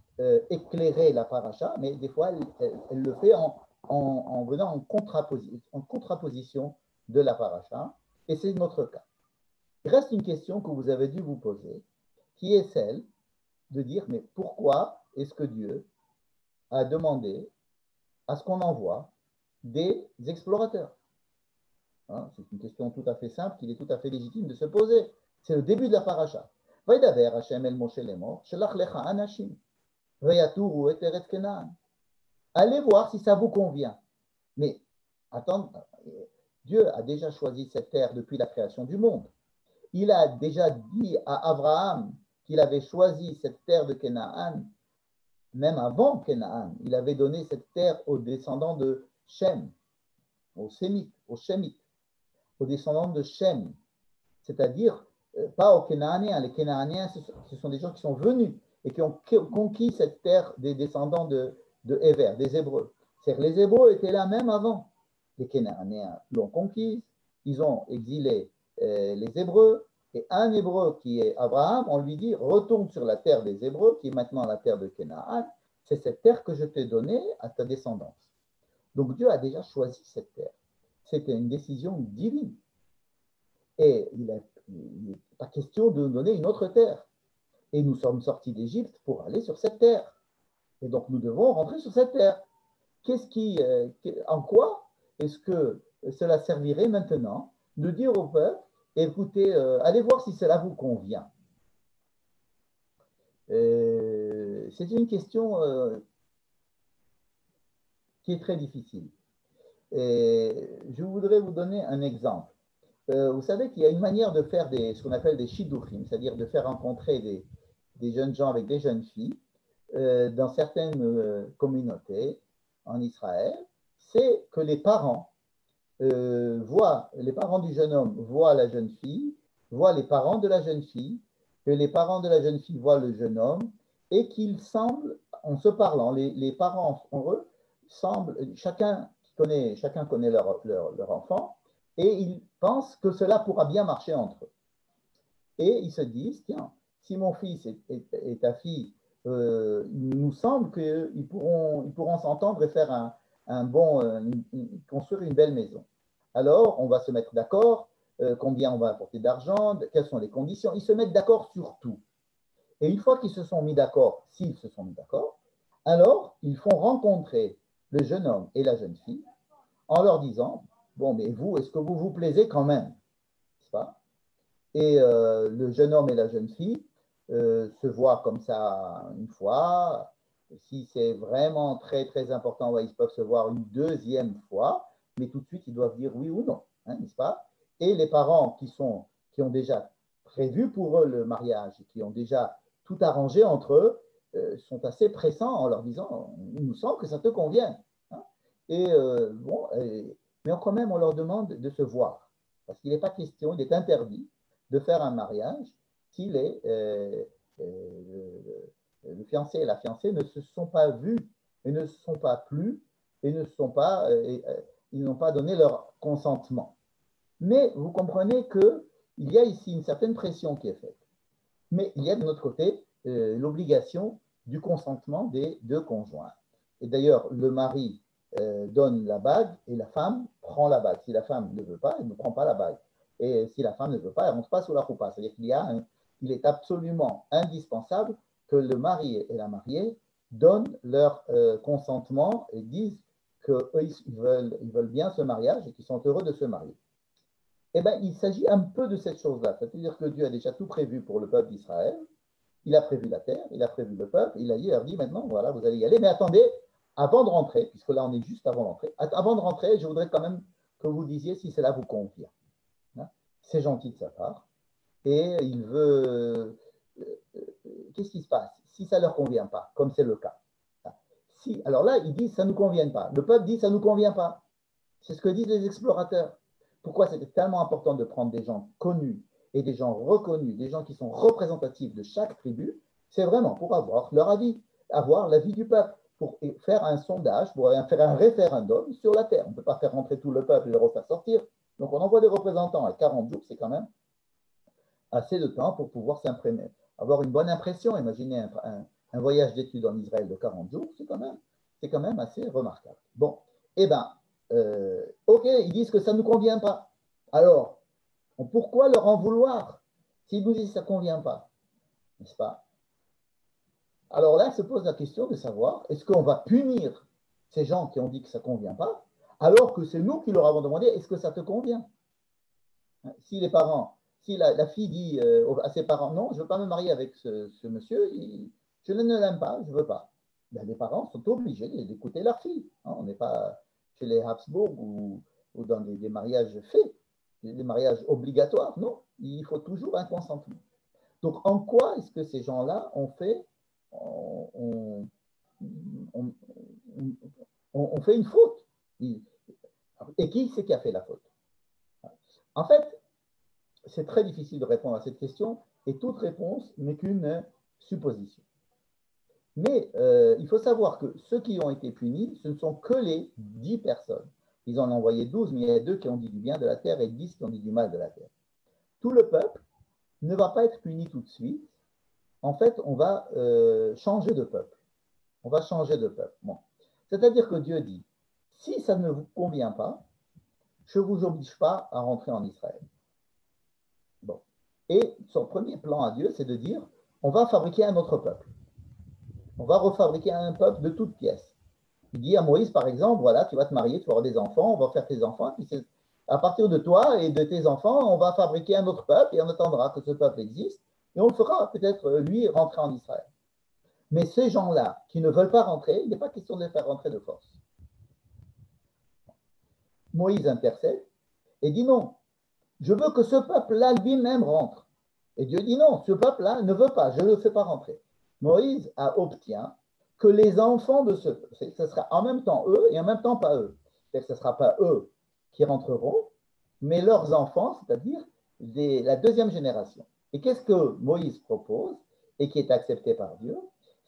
éclairer la paracha, mais des fois, elle le fait en venant en contraposition de la paracha, et c'est notre cas. Il reste une question que vous avez dû vous poser, qui est celle de dire, mais pourquoi est-ce que Dieu a demandé à ce qu'on envoie des explorateurs? Hein, c'est une question tout à fait simple, qu'il est tout à fait légitime de se poser. C'est le début de la paracha. Vaïdaber Hashem el Moshe lemor, shelach lecha anashim, vayaturu et eretz Kenaan. Allez voir si ça vous convient. Mais attendez, Dieu a déjà choisi cette terre depuis la création du monde. Il a déjà dit à Abraham qu'il avait choisi cette terre de Canaan, même avant Canaan. Il avait donné cette terre aux descendants de Shem, aux Sémites, aux Shémites, aux descendants de Shem, c'est-à-dire pas aux Cananéens. Les Cananéens, ce sont des gens qui sont venus et qui ont conquis cette terre des descendants de Héver, des Hébreux. C'est-à-dire les Hébreux étaient là même avant. Les Cananéens l'ont conquise, ils ont exilé les Hébreux, et un Hébreu qui est Abraham, on lui dit retourne sur la terre des Hébreux, qui est maintenant la terre de Canaan, c'est cette terre que je t'ai donnée à ta descendance. Donc Dieu a déjà choisi cette terre. C'était une décision divine. Et il n'est pas question de nous donner une autre terre. Et nous sommes sortis d'Égypte pour aller sur cette terre. Et donc nous devons rentrer sur cette terre. En quoi est-ce que cela servirait maintenant de dire au peuple, écoutez, allez voir si cela vous convient? C'est une question qui est très difficile. Et je voudrais vous donner un exemple. Vous savez qu'il y a une manière de faire ce qu'on appelle des shidduchim, c'est-à-dire de faire rencontrer des jeunes gens avec des jeunes filles dans certaines communautés en Israël, c'est que les parents les parents du jeune homme voient la jeune fille, voient les parents de la jeune fille, que les parents de la jeune fille voient le jeune homme, et qu'ils semblent, en se parlant, les parents en eux, semblent, chacun connaît leur enfant, et ils pensent que cela pourra bien marcher entre eux. Et ils se disent, tiens, si mon fils et ta fille, il nous semble qu'ils pourront s'entendre et faire construire une belle maison. Alors, on va se mettre d'accord, combien on va apporter d'argent, quelles sont les conditions. Ils se mettent d'accord sur tout. Et une fois qu'ils se sont mis d'accord, s'ils se sont mis d'accord, alors ils font rencontrer le jeune homme et la jeune fille en leur disant, bon, mais vous, est-ce que vous vous plaisez quand même? N'est-ce pas? Et le jeune homme et la jeune fille se voient comme ça une fois. Si c'est vraiment très, très important, ils peuvent se voir une deuxième fois, mais tout de suite, ils doivent dire oui ou non, hein, n'est-ce pas? Et les parents qui ont déjà prévu pour eux le mariage, qui ont déjà tout arrangé entre eux, sont assez pressants en leur disant, il nous semble que ça te convient. Hein? Mais quand même, on leur demande de se voir, parce qu'il n'est pas question, il est interdit de faire un mariage si le fiancé et la fiancée ne se sont pas vus et ne se sont pas plu et ils n'ont pas donné leur consentement. Mais vous comprenez qu'il y a ici une certaine pression qui est faite. Mais il y a de notre côté l'obligation du consentement des deux conjoints. Et d'ailleurs, le mari donne la bague et la femme prend la bague. Si la femme ne veut pas, elle ne prend pas la bague. Et si la femme ne veut pas, elle ne rentre pas sous la roupa. C'est-à-dire qu'il est absolument indispensable que le marié et la mariée donnent leur consentement et disent qu'eux, ils veulent bien ce mariage et qu'ils sont heureux de se marier. Eh bien, il s'agit un peu de cette chose-là. C'est-à-dire que Dieu a déjà tout prévu pour le peuple d'Israël. Il a prévu la terre, il a prévu le peuple, il leur dit maintenant, voilà, vous allez y aller. Mais attendez, avant de rentrer, puisque là on est juste avant l'entrée, avant de rentrer, je voudrais quand même que vous disiez si cela vous convient. C'est gentil de sa part. Et il veut. Qu'est-ce qui se passe si ça ne leur convient pas, comme c'est le cas? Alors là, ils disent ça ne nous convient pas. Le peuple dit ça ne nous convient pas. C'est ce que disent les explorateurs. Pourquoi c'était tellement important de prendre des gens connus et des gens reconnus, des gens qui sont représentatifs de chaque tribu? C'est vraiment pour avoir leur avis, avoir l'avis du peuple, pour faire un sondage, pour faire un référendum sur la terre. On ne peut pas faire rentrer tout le peuple et le refaire sortir. Donc on envoie des représentants à 40 jours, c'est quand même assez de temps pour pouvoir s'imprimer, avoir une bonne impression. Imaginez un voyage d'études en Israël de 40 jours, c'est quand même assez remarquable. Bon, eh bien, ok, ils disent que ça ne nous convient pas. Alors, pourquoi leur en vouloir s'ils nous disent que ça ne convient pas? N'est-ce pas? Alors là, se pose la question de savoir, est-ce qu'on va punir ces gens qui ont dit que ça ne convient pas, alors que c'est nous qui leur avons demandé, est-ce que ça te convient? Si les parents, si la fille dit à ses parents, non, je ne veux pas me marier avec ce monsieur, je ne l'aime pas, je ne veux pas. Ben, les parents sont obligés d'écouter leur fille. Hein. On n'est pas chez les Habsbourg ou dans des mariages faits, des mariages obligatoires. Non, il faut toujours un consentement. Donc, en quoi est-ce que ces gens-là ont fait, on fait une faute? Et qui c'est qui a fait la faute? En fait, c'est très difficile de répondre à cette question et toute réponse n'est qu'une supposition. Mais il faut savoir que ceux qui ont été punis, ce ne sont que les 10 personnes. Ils en ont envoyé 12, mais il y a 2 qui ont dit du bien de la terre et 10 qui ont dit du mal de la terre. Tout le peuple ne va pas être puni tout de suite. En fait, on va changer de peuple. On va changer de peuple. Bon. C'est-à-dire que Dieu dit, si ça ne vous convient pas, je ne vous oblige pas à rentrer en Israël. Bon. Et son premier plan à Dieu, c'est de dire, on va fabriquer un autre peuple. On va refabriquer un peuple de toutes pièces. Il dit à Moïse, par exemple, voilà, tu vas te marier, tu vas avoir des enfants, on va faire tes enfants, puis à partir de toi et de tes enfants, on va fabriquer un autre peuple et on attendra que ce peuple existe et on le fera peut-être, lui, rentrer en Israël. Mais ces gens-là qui ne veulent pas rentrer, il n'est pas question de les faire rentrer de force. Moïse intercède et dit non, je veux que ce peuple-là lui-même rentre. Et Dieu dit non, ce peuple-là ne veut pas, je ne le fais pas rentrer. Moïse obtient que les enfants de ce peuple, ce sera en même temps eux et en même temps pas eux. C'est-à-dire que ce ne sera pas eux qui rentreront, mais leurs enfants, c'est-à-dire la deuxième génération. Et qu'est-ce que Moïse propose et qui est accepté par Dieu?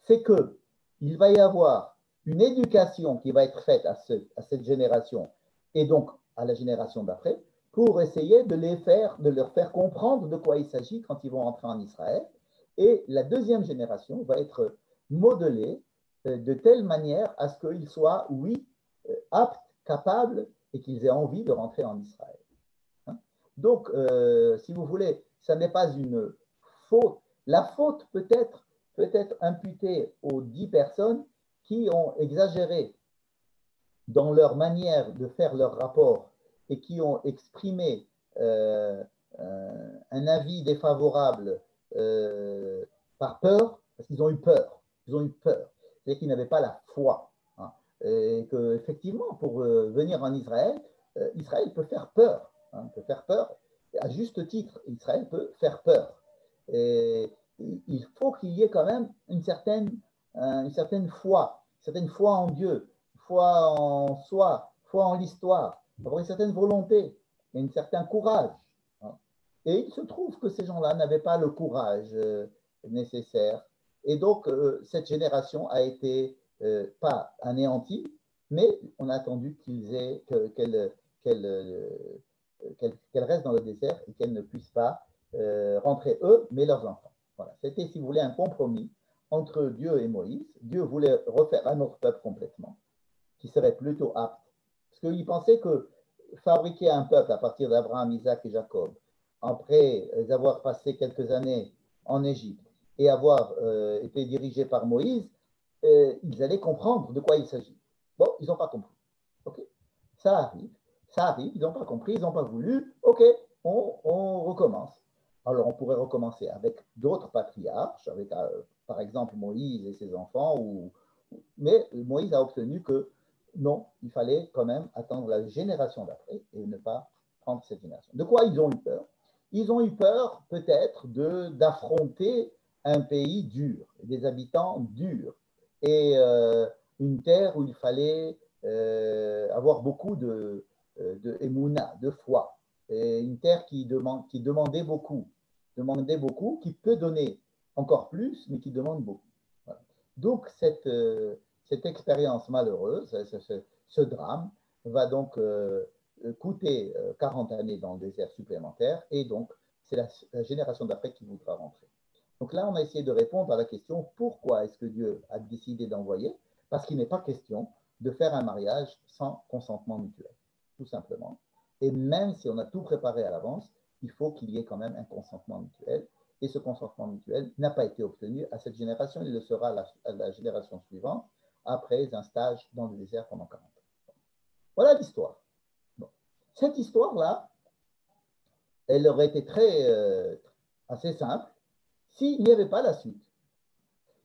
C'est qu'il va y avoir une éducation qui va être faite à cette génération et donc à la génération d'après, pour essayer de leur faire comprendre de quoi il s'agit quand ils vont entrer en Israël. Et la deuxième génération va être modelée de telle manière à ce qu'ils soient, oui, aptes, capables et qu'ils aient envie de rentrer en Israël. Hein? Donc, si vous voulez, ça n'est pas une faute. La faute peut être imputée aux 10 personnes qui ont exagéré dans leur manière de faire leur rapport et qui ont exprimé un avis défavorable par peur, parce qu'ils ont eu peur. Ils ont eu peur. C'est-à-dire qu'ils n'avaient pas la foi. Hein, et qu'effectivement, pour venir en Israël, Israël peut faire peur. Hein, peut faire peur. À juste titre, Israël peut faire peur. Et il faut qu'il y ait quand même une certaine foi en Dieu, foi en soi, foi en l'histoire, avoir une certaine volonté et un certain courage. Hein. Et il se trouve que ces gens-là n'avaient pas le courage nécessaire. Et donc, cette génération a été pas anéantie, mais on a attendu qu'elle reste dans le désert et qu'elle ne puisse pas rentrer eux, mais leurs enfants. Voilà. C'était, si vous voulez, un compromis entre Dieu et Moïse. Dieu voulait refaire un autre peuple complètement, qui serait plutôt apte. Parce qu'il pensait que fabriquer un peuple à partir d'Abraham, Isaac et Jacob, après avoir passé quelques années en Égypte et avoir été dirigés par Moïse, ils allaient comprendre de quoi il s'agit. Bon, ils n'ont pas compris. Ok, ça arrive, ils n'ont pas compris, ils n'ont pas voulu. Ok, on recommence. Alors, on pourrait recommencer avec d'autres patriarches, avec par exemple Moïse et ses enfants, mais Moïse a obtenu que non, il fallait quand même attendre la génération d'après et ne pas prendre cette génération. De quoi ils ont eu peur? Ils ont eu peur peut-être d'affronter un pays dur, des habitants durs, et une terre où il fallait avoir beaucoup de émouna, de foi, et une terre qui demandait beaucoup, qui peut donner encore plus, mais qui demande beaucoup. Voilà. Donc, cette expérience malheureuse, ce drame, va donc coûter 40 années dans le désert supplémentaire, et donc c'est la génération d'après qui voudra rentrer. Donc là, on a essayé de répondre à la question pourquoi est-ce que Dieu a décidé d'envoyer? Parce qu'il n'est pas question de faire un mariage sans consentement mutuel, tout simplement. Et même si on a tout préparé à l'avance, il faut qu'il y ait quand même un consentement mutuel. Et ce consentement mutuel n'a pas été obtenu à cette génération, il le sera à la génération suivante, après un stage dans le désert pendant 40 ans. Voilà l'histoire. Bon. Cette histoire-là, elle aurait été assez simple s'il n'y avait pas la suite.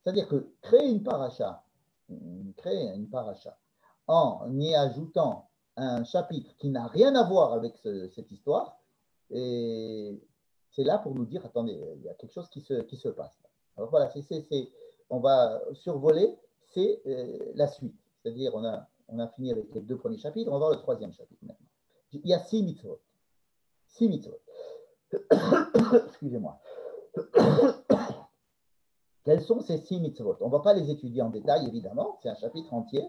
C'est-à-dire que créer une paracha en y ajoutant un chapitre qui n'a rien à voir avec cette histoire, et c'est là pour nous dire, attendez, il y a quelque chose qui se passe. Alors voilà, on va survoler, c'est la suite. C'est-à-dire, on a fini avec les 2 premiers chapitres, on va voir le 3e chapitre maintenant. Il y a 6 mitzvot. 6 mitzvot. Excusez-moi. Quels sont ces 6 mitzvot? On ne va pas les étudier en détail, évidemment, c'est un chapitre entier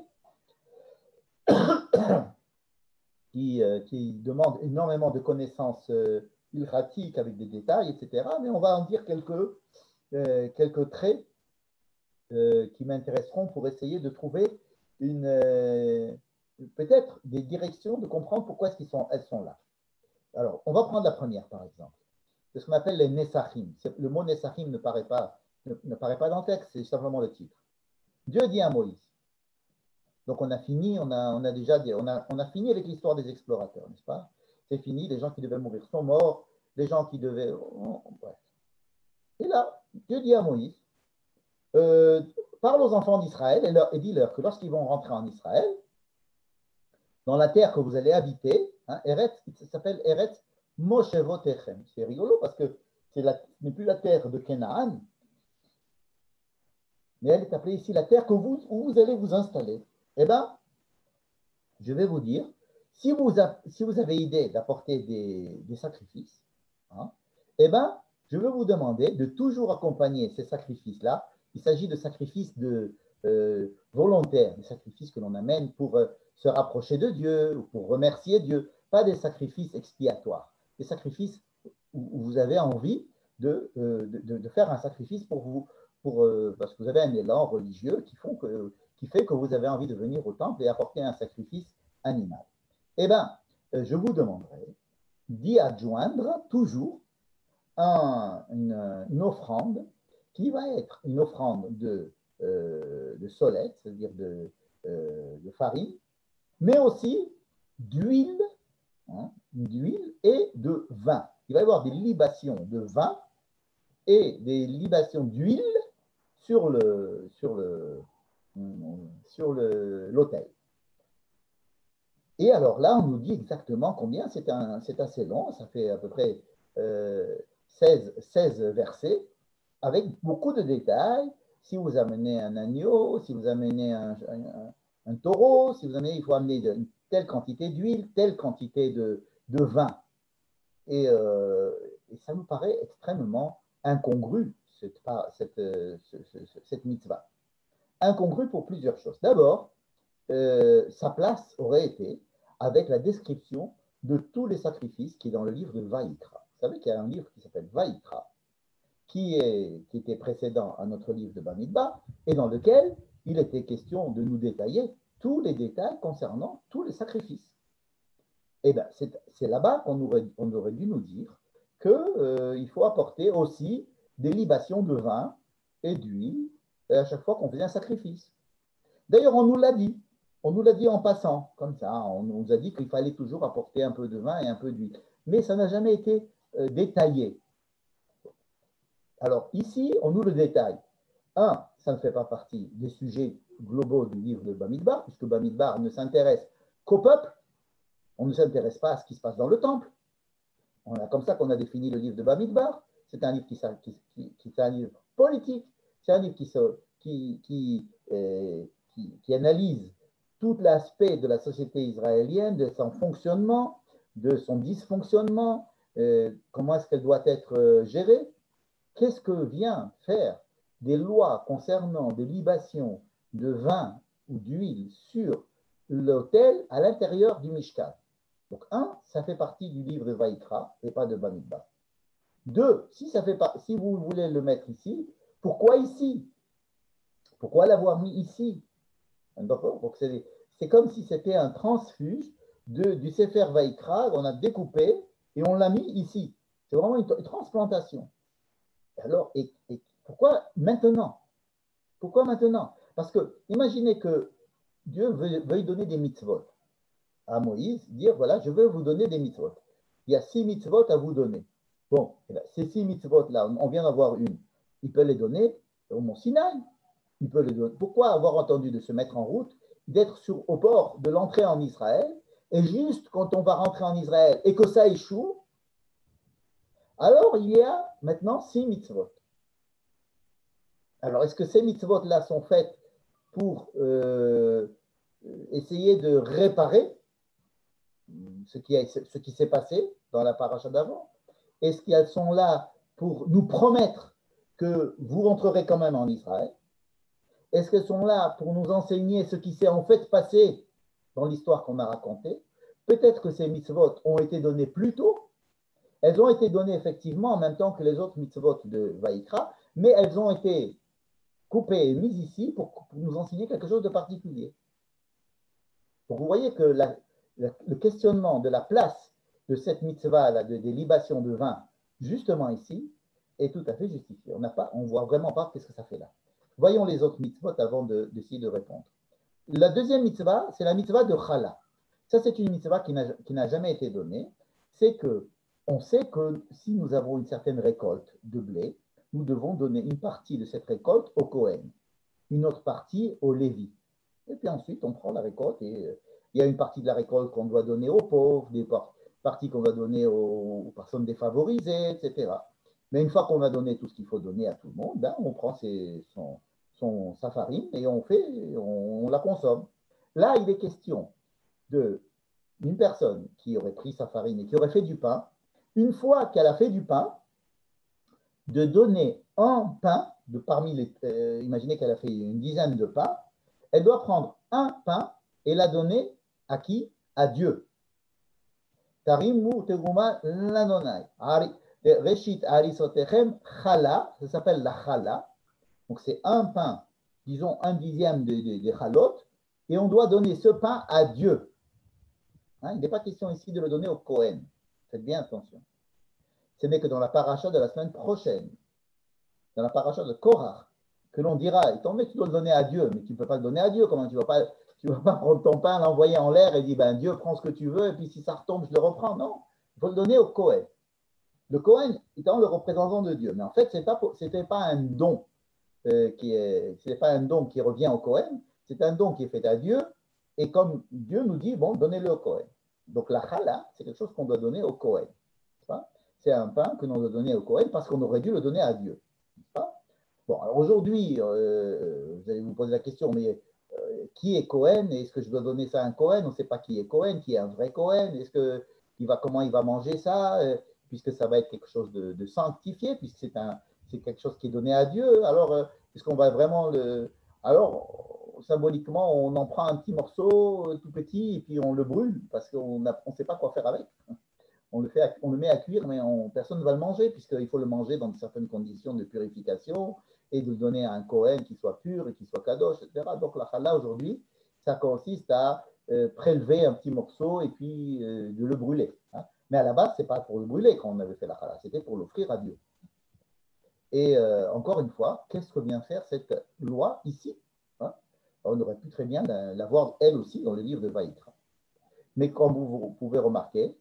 qui demande énormément de connaissances ilratiques avec des détails, etc. Mais on va en dire quelques traits qui m'intéresseront pour essayer de trouver peut-être des directions de comprendre pourquoi elles sont là. Alors, on va prendre la première, par exemple. C'est ce qu'on appelle les Nessachim. Le mot Nessachim ne paraît pas dans le texte, c'est simplement le titre. Dieu dit à Moïse. Donc on a fini, on a fini avec l'histoire des explorateurs, n'est-ce pas? C'est fini, les gens qui devaient mourir sont morts, les gens qui devaient... bref. Et là, Dieu dit à Moïse, parle aux enfants d'Israël et dis-leur que lorsqu'ils vont rentrer en Israël, dans la terre que vous allez habiter, Eretz, ça s'appelle Eretz Moshevotechem. C'est rigolo parce que ce n'est plus la terre de Canaan, mais elle est appelée ici la terre où vous allez vous installer. Eh bien, je vais vous dire, si vous avez idée d'apporter des sacrifices, eh bien, je vais vous demander de toujours accompagner ces sacrifices-là. Il s'agit de sacrifices volontaires, des sacrifices que l'on amène pour se rapprocher de Dieu ou pour remercier Dieu, pas des sacrifices expiatoires, des sacrifices où vous avez envie de faire un sacrifice pour vous, parce que vous avez un élan religieux qui fait que vous avez envie de venir au temple et apporter un sacrifice animal. Eh bien, je vous demanderai d'y adjoindre toujours une offrande qui va être une offrande de solette, c'est-à-dire de farine, mais aussi d'huile, d'huile et de vin. Il va y avoir des libations de vin et des libations d'huile sur l'autel. Et alors là, on nous dit exactement combien, c'est assez long, ça fait à peu près 16 versets, avec beaucoup de détails. Si vous amenez un agneau, si vous amenez un taureau, il faut amener une telle quantité d'huile, telle quantité de vin. Et ça nous paraît extrêmement incongru, cette mitzvah. Incongru pour plusieurs choses. D'abord, sa place aurait été avec la description de tous les sacrifices qui est dans le livre de Vaïkra. Vous savez qu'il y a un livre qui s'appelle Vaïkra, qui était précédent à notre livre de Bamidbar, et dans lequel il était question de nous détailler tous les détails concernant tous les sacrifices. Eh bien, c'est là-bas qu'on aurait dû nous dire qu'il faut apporter aussi des libations de vin et d'huile à chaque fois qu'on faisait un sacrifice. D'ailleurs, on nous l'a dit. On nous l'a dit en passant, comme ça. On nous a dit qu'il fallait toujours apporter un peu de vin et un peu d'huile. Mais ça n'a jamais été détaillé. Alors ici, on nous le détaille. Un, ça ne fait pas partie des sujets globaux du livre de Bamidbar, puisque Bamidbar ne s'intéresse qu'au peuple. On ne s'intéresse pas à ce qui se passe dans le temple. On a comme ça qu'on a défini le livre de Bamidbar. C'est un livre qui est un livre politique. C'est un livre qui analyse tout l'aspect de la société israélienne, de son fonctionnement, de son dysfonctionnement, comment est-ce qu'elle doit être gérée. Qu'est-ce que vient faire des lois concernant des libations de vin ou d'huile sur l'autel à l'intérieur du Mishkan? Donc, un, ça fait partie du livre de Vaïkra et pas de Bamidbar. Deux, si vous voulez le mettre ici, pourquoi ici? Pourquoi l'avoir mis ici? Donc, c'est comme si c'était un transfuge du Sefer Vaïkra qu'on a découpé et on l'a mis ici. C'est vraiment une transplantation. Alors, et pourquoi maintenant? Pourquoi maintenant? Parce que imaginez que Dieu veuille donner des mitzvot à Moïse, dire voilà, je veux vous donner des mitzvot. Il y a 6 mitzvot à vous donner. Bon, ces 6 mitzvot-là, on vient d'avoir une. Il peut les donner au Mont Sinaï. Il peut les donner. Pourquoi avoir entendu de se mettre en route, d'être au port de l'entrée en Israël, et juste quand on va rentrer en Israël et que ça échoue, alors il y a maintenant 6 mitzvot. Alors, est-ce que ces mitzvot-là sont faites pour essayer de réparer ce qui s'est passé dans la paracha d'avant? Est-ce qu'elles sont là pour nous promettre que vous rentrerez quand même en Israël? Est-ce qu'elles sont là pour nous enseigner ce qui s'est en fait passé dans l'histoire qu'on a racontée? Peut-être que ces mitzvot ont été données plus tôt. Elles ont été données effectivement en même temps que les autres mitzvot de Vaïkra, mais elles ont été coupées et mises ici pour nous enseigner quelque chose de particulier. Donc vous voyez que le questionnement de la place de cette mitzvah, des libations de vin, justement ici, est tout à fait justifié. On ne voit vraiment pas qu'est-ce que ça fait là. Voyons les autres mitzvot avant d'essayer de répondre. La deuxième mitzvah, c'est la mitzvah de Chala. Ça, c'est une mitzvah qui n'a jamais été donnée. C'est que on sait que si nous avons une certaine récolte de blé, nous devons donner une partie de cette récolte au Kohen, une autre partie au Lévi. Et puis ensuite, on prend la récolte et il y a une partie de la récolte qu'on doit donner aux pauvres, des parties qu'on va donner aux personnes défavorisées, etc. Mais une fois qu'on a donné tout ce qu'il faut donner à tout le monde, ben, on prend sa farine et on la consomme. Là, il est question d'une personne qui aurait pris sa farine et qui aurait fait du pain. Une fois qu'elle a fait du pain, de donner un pain, imaginez qu'elle a fait une dizaine de pains, elle doit prendre un pain et la donner à qui? À Dieu. Tarimu teguma lanonai. Reshit arisotechem chala, ça s'appelle la chala. Donc c'est un pain, disons un dixième des chalot, et on doit donner ce pain à Dieu. Hein, il n'est pas question ici de le donner au Kohen. Faites bien attention. Ce n'est que dans la paracha de la semaine prochaine, dans la paracha de Korach, que l'on dira, étant donné que tu dois le donner à Dieu, mais tu ne peux pas le donner à Dieu, comment tu ne vas pas prendre ton pain, l'envoyer en l'air et dire, ben, Dieu prends ce que tu veux, et puis si ça retombe, je le reprends. Non, il faut le donner au Kohen. Le Kohen étant le représentant de Dieu. Mais en fait, ce n'était pas un don c'est pas un don qui revient au Kohen, c'est un don qui est fait à Dieu, et comme Dieu nous dit, bon, donnez-le au Kohen. Donc la chala, c'est quelque chose qu'on doit donner au Kohen. C'est un pain que l'on doit donner au Kohen parce qu'on aurait dû le donner à Dieu. Bon, alors aujourd'hui, vous allez vous poser la question, mais qui est Cohen? Est-ce que je dois donner ça à un Cohen? On ne sait pas qui est Cohen, qui est un vrai Cohen. Comment il va manger ça? Puisque ça va être quelque chose de sanctifié, puisque c'est quelque chose qui est donné à Dieu. Alors, est-ce qu'on va vraiment le... Alors, symboliquement, on en prend un petit morceau tout petit et puis on le brûle parce qu'on ne sait pas quoi faire avec. On le met à cuire, mais personne ne va le manger, puisqu'il faut le manger dans certaines conditions de purification et de le donner à un Kohen qui soit pur et qui soit kadosh, etc. Donc la challah aujourd'hui, ça consiste à prélever un petit morceau et puis de le brûler. Hein. Mais à la base, ce n'est pas pour le brûler qu'on avait fait la chala, c'était pour l'offrir à Dieu. Et encore une fois, qu'est-ce que vient faire cette loi ici? Hein? On aurait pu très bien la voir, elle aussi, dans le livre de Vaïtra. Mais comme vous pouvez remarquer,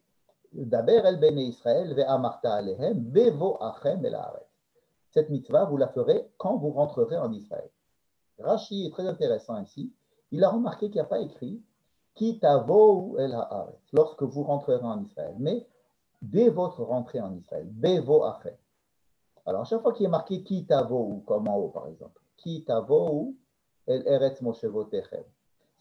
Daber el bene Israël ve'amarta alehem bevo achem el haaretz. Cette mitzvah, vous la ferez quand vous rentrerez en Israël. Rashi est très intéressant ici. Il a remarqué qu'il n'y a pas écrit Ki tavou el haaretz, lorsque vous rentrerez en Israël, mais dès votre rentrée en Israël, bevo achem. Alors, à chaque fois qu'il est marqué Ki tavou, comme en haut par exemple, Ki tavou el eretz moshevotechem,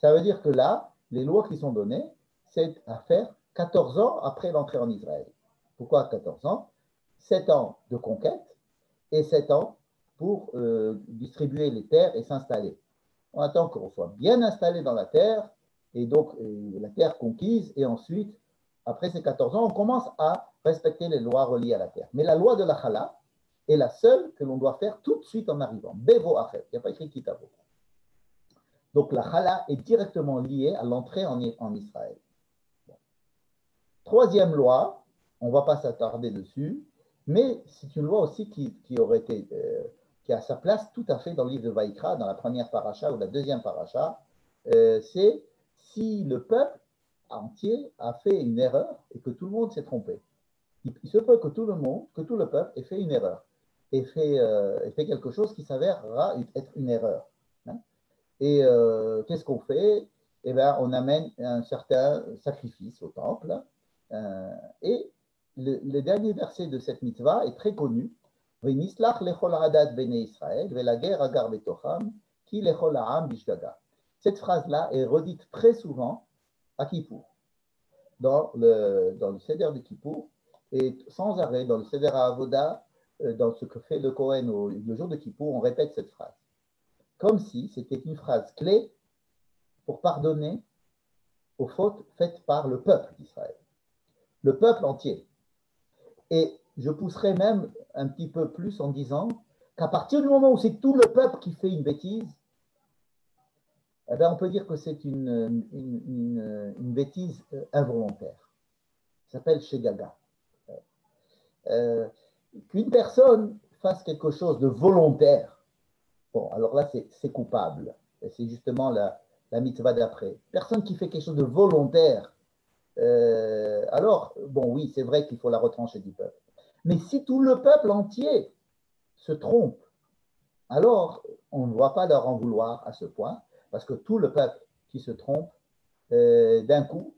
ça veut dire que là, les lois qui sont données, c'est à faire 14 ans après l'entrée en Israël. Pourquoi 14 ans? 7 ans de conquête et 7 ans pour distribuer les terres et s'installer. On attend qu'on soit bien installé dans la terre, et donc la terre conquise, et ensuite, après ces 14 ans, on commence à respecter les lois reliées à la terre. Mais la loi de la Chala est la seule que l'on doit faire tout de suite en arrivant. Bevo Achet, il n'y a pas écrit Kitavo. Donc la Chala est directement liée à l'entrée en Israël. Troisième loi, on ne va pas s'attarder dessus, mais c'est une loi aussi qui a sa place tout à fait dans le livre de Vaïkra, dans la première paracha ou la deuxième paracha, c'est si le peuple entier a fait une erreur et que tout le monde s'est trompé. Il se peut que tout le peuple ait fait une erreur et fait quelque chose qui s'avérera être une erreur. Hein. Et qu'est-ce qu'on fait? Eh bien, on amène un certain sacrifice au temple. Et le dernier verset de cette mitzvah est très connu. Cette phrase-là est redite très souvent à Kippour, dans le Seder de Kippour, et sans arrêt dans le Seder Avoda, dans ce que fait le Kohen le jour de Kippour, on répète cette phrase. Comme si c'était une phrase clé pour pardonner aux fautes faites par le peuple d'Israël, le peuple entier. Et je pousserai même un petit peu plus en disant qu'à partir du moment où c'est tout le peuple qui fait une bêtise, eh bien on peut dire que c'est une bêtise involontaire. Ça s'appelle Shegaga. Qu'une personne fasse quelque chose de volontaire, bon, alors là c'est coupable. Et c'est justement la mitzvah d'après. Personne qui fait quelque chose de volontaire, alors, bon, oui, c'est vrai qu'il faut la retrancher du peuple. Mais si tout le peuple entier se trompe, alors on ne doit pas leur en vouloir à ce point, parce que tout le peuple qui se trompe d'un coup,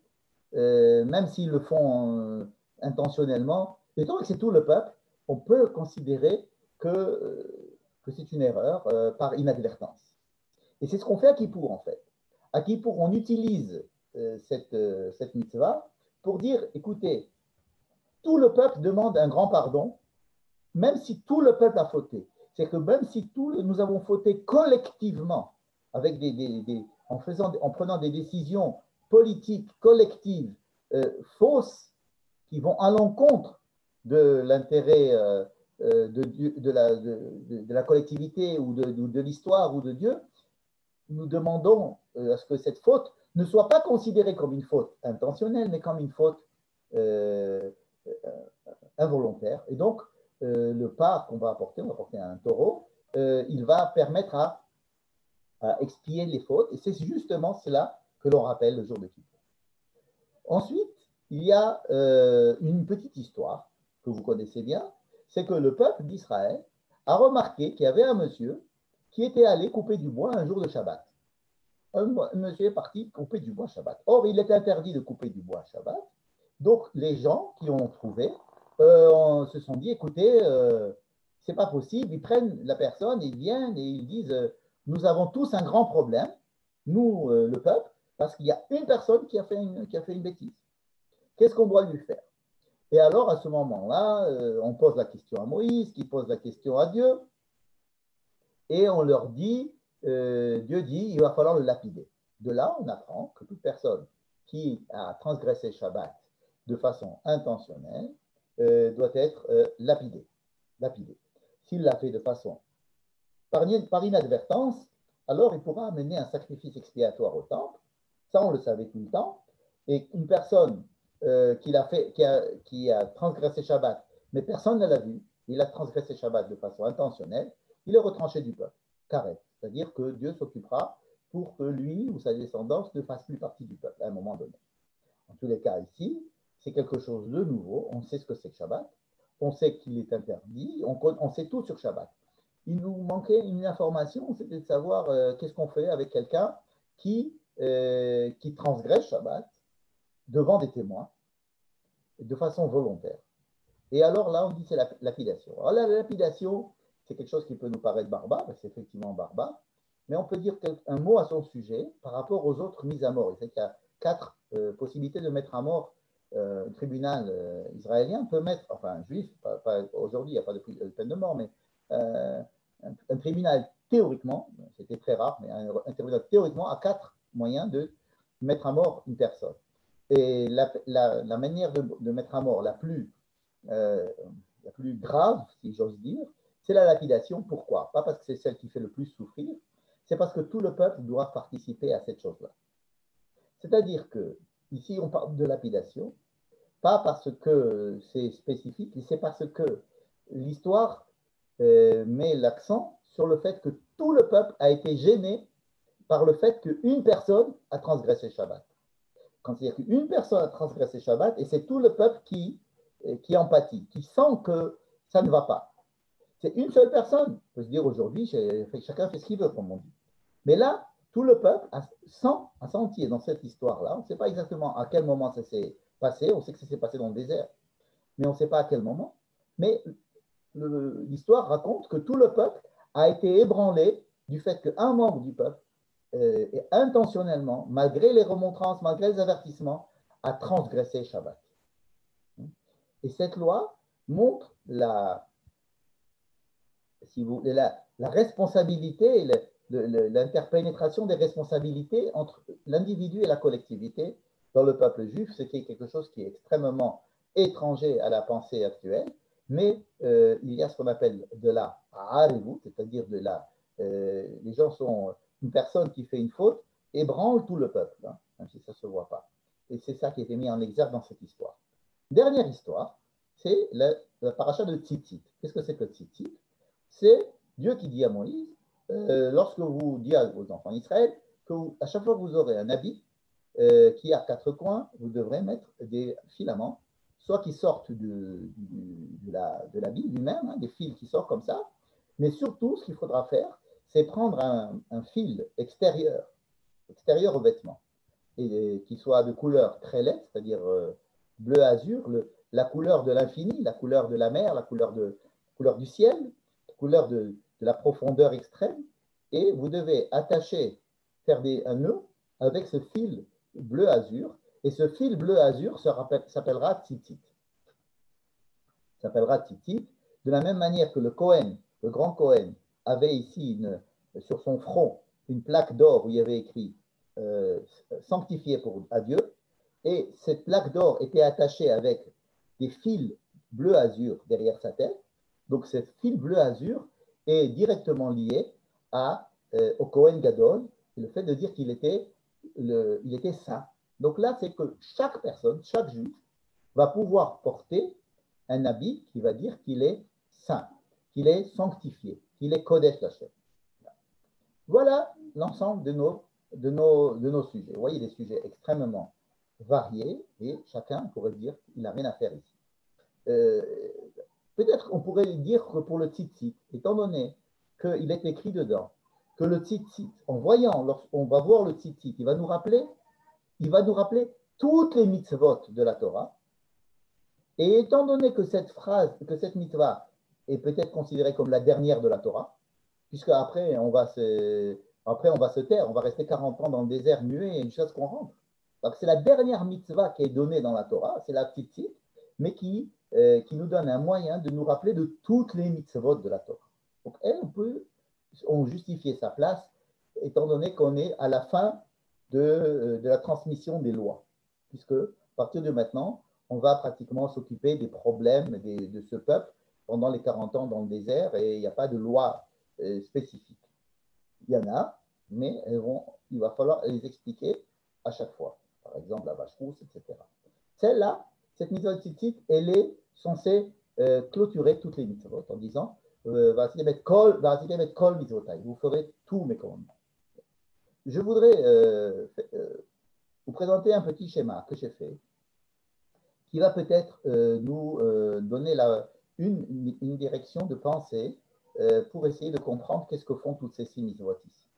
même s'ils le font intentionnellement, étant que c'est tout le peuple, on peut considérer que c'est une erreur par inadvertance. Et c'est ce qu'on fait à Kippour, en fait. À Kippour, on utilise cette mitzvah pour dire, écoutez, tout le peuple demande un grand pardon, même si tout le peuple a fauté. C'est que même si nous avons fauté collectivement, avec en prenant des décisions politiques collectives fausses qui vont à l'encontre de l'intérêt de la collectivité ou de l'histoire ou de Dieu, nous demandons à ce que cette faute ne soit pas considérée comme une faute intentionnelle, mais comme une faute involontaire. Et donc, le pas qu'on va apporter, on va apporter un taureau, il va permettre à expier les fautes. Et c'est justement cela que l'on rappelle le jour de Kippour. Ensuite, il y a une petite histoire que vous connaissez bien, c'est que le peuple d'Israël a remarqué qu'il y avait un monsieur qui était allé couper du bois un jour de Shabbat. Un monsieur est parti couper du bois Shabbat. Or, il est interdit de couper du bois Shabbat. Donc, les gens qui ont trouvé se sont dit, écoutez, c'est pas possible. Ils prennent la personne, ils viennent et ils disent, nous avons tous un grand problème, nous, le peuple, parce qu'il y a une personne qui a fait une bêtise. Qu'est-ce qu'on doit lui faire? Et alors, à ce moment-là, on pose la question à Moïse, qui pose la question à Dieu, et on leur dit, Dieu dit, il va falloir le lapider. De là, on apprend que toute personne qui a transgressé Shabbat de façon intentionnelle doit être lapidée. S'il l'a fait de façon par inadvertance, alors il pourra amener un sacrifice expiatoire au temple, Ça, on le savait tout le temps. Et une personne qui a transgressé Shabbat, mais personne ne l'a vu, il a transgressé Shabbat de façon intentionnelle, il est retranché du peuple, carré. C'est-à-dire que Dieu s'occupera pour que lui ou sa descendance ne fasse plus partie du peuple à un moment donné. En tous les cas, ici, c'est quelque chose de nouveau. On sait ce que c'est que Shabbat. On sait qu'il est interdit. On sait tout sur Shabbat. Il nous manquait une information, c'était de savoir qu'est-ce qu'on fait avec quelqu'un qui transgresse Shabbat devant des témoins de façon volontaire. Et alors là, on dit c'est la lapidation. Alors la lapidation, c'est quelque chose qui peut nous paraître barbare, c'est effectivement barbare, mais on peut dire un mot à son sujet par rapport aux autres mises à mort. Il y a 4 possibilités de mettre à mort. Un tribunal israélien peut mettre, enfin un juif, pas aujourd'hui, il n'y a pas de peine de mort, mais un tribunal théoriquement, c'était très rare, mais un tribunal théoriquement a 4 moyens de mettre à mort une personne. Et la manière de mettre à mort la plus grave, si j'ose dire, c'est la lapidation. Pourquoi? Pas parce que c'est celle qui fait le plus souffrir, c'est parce que tout le peuple doit participer à cette chose-là. C'est-à-dire que, ici, on parle de lapidation, pas parce que c'est spécifique, c'est parce que l'histoire met l'accent sur le fait que tout le peuple a été gêné par le fait qu'une personne a transgressé Shabbat. Quand c'est-à-dire qu'une personne a transgressé Shabbat, et c'est tout le peuple qui empathie, qui sent que ça ne va pas. C'est une seule personne. On peut se dire aujourd'hui, chacun fait ce qu'il veut, comme on dit. Mais là, tout le peuple a senti dans cette histoire-là, on ne sait pas exactement à quel moment ça s'est passé, on sait que ça s'est passé dans le désert, mais on ne sait pas à quel moment. Mais l'histoire raconte que tout le peuple a été ébranlé du fait qu'un membre du peuple, intentionnellement, malgré les remontrances, malgré les avertissements, a transgressé Shabbat. Et cette loi montre si vous voulez, la responsabilité, l'interpénétration des responsabilités entre l'individu et la collectivité dans le peuple juif, ce qui est quelque chose qui est extrêmement étranger à la pensée actuelle, mais il y a ce qu'on appelle de la harivut, c'est-à-dire les gens sont une personne qui fait une faute ébranle tout le peuple, hein, même si ça ne se voit pas. Et c'est ça qui a été mis en exergue dans cette histoire. Dernière histoire, c'est la paracha de Tzitzit. Qu'est-ce que c'est que Tzitzit? C'est Dieu qui dit à Moïse, lorsque vous dites aux enfants d'Israël, qu'à chaque fois que vous aurez un habit qui a 4 coins, vous devrez mettre des filaments, soit qui sortent de l'habit lui-même, hein, des fils qui sortent comme ça, mais surtout, ce qu'il faudra faire, c'est prendre un fil extérieur au vêtement, et qui soit de couleur très laite, c'est-à-dire bleu azur, la couleur de l'infini, la couleur de la mer, la couleur du ciel, la couleur de la profondeur extrême, et vous devez faire un nœud avec ce fil bleu azur, et ce fil bleu azur s'appellera tzitzit. S'appellera tzitzit, de la même manière que le Cohen, le grand Cohen, avait ici sur son front une plaque d'or où il y avait écrit sanctifié à Dieu, et cette plaque d'or était attachée avec des fils bleu azur derrière sa tête. Donc, ce fil bleu azur est directement lié au Cohen Gadol, le fait de dire qu'il était saint. Donc là, c'est que chaque personne, chaque juif, va pouvoir porter un habit qui va dire qu'il est saint, qu'il est sanctifié, qu'il est Kodesh Hashem. Voilà l'ensemble de nos sujets. Vous voyez, des sujets extrêmement variés, et chacun pourrait dire qu'il n'a rien à faire ici. Peut-être qu'on pourrait dire que pour le tzitzit, étant donné qu'il est écrit dedans, que le tzitzit, lorsqu'on va voir le tzitzit, il va nous rappeler toutes les mitzvot de la Torah. Et étant donné que cette mitzvah est peut-être considérée comme la dernière de la Torah, puisque après on va se taire, on va rester 40 ans dans le désert muet jusqu'à ce qu'on rentre. Donc c'est la dernière mitzvah qui est donnée dans la Torah, c'est la tzitzit, mais qui nous donne un moyen de nous rappeler de toutes les mitzvot de la Torah. Donc on justifier sa place, étant donné qu'on est à la fin de la transmission des lois, puisque à partir de maintenant, on va pratiquement s'occuper des problèmes de ce peuple pendant les 40 ans dans le désert, et il n'y a pas de loi spécifique. Il y en a, mais il va falloir les expliquer à chaque fois. Par exemple, la vache rousse, etc. Celle-là, cette mitzvah de tzitzit, elle est censée clôturer toutes les mitzvot en disant kol mitzvotai, vous ferez tous mes commandements. Je voudrais vous présenter un petit schéma que j'ai fait qui va peut-être nous donner une direction de pensée pour essayer de comprendre qu'est-ce que font toutes ces six mitzvot ici.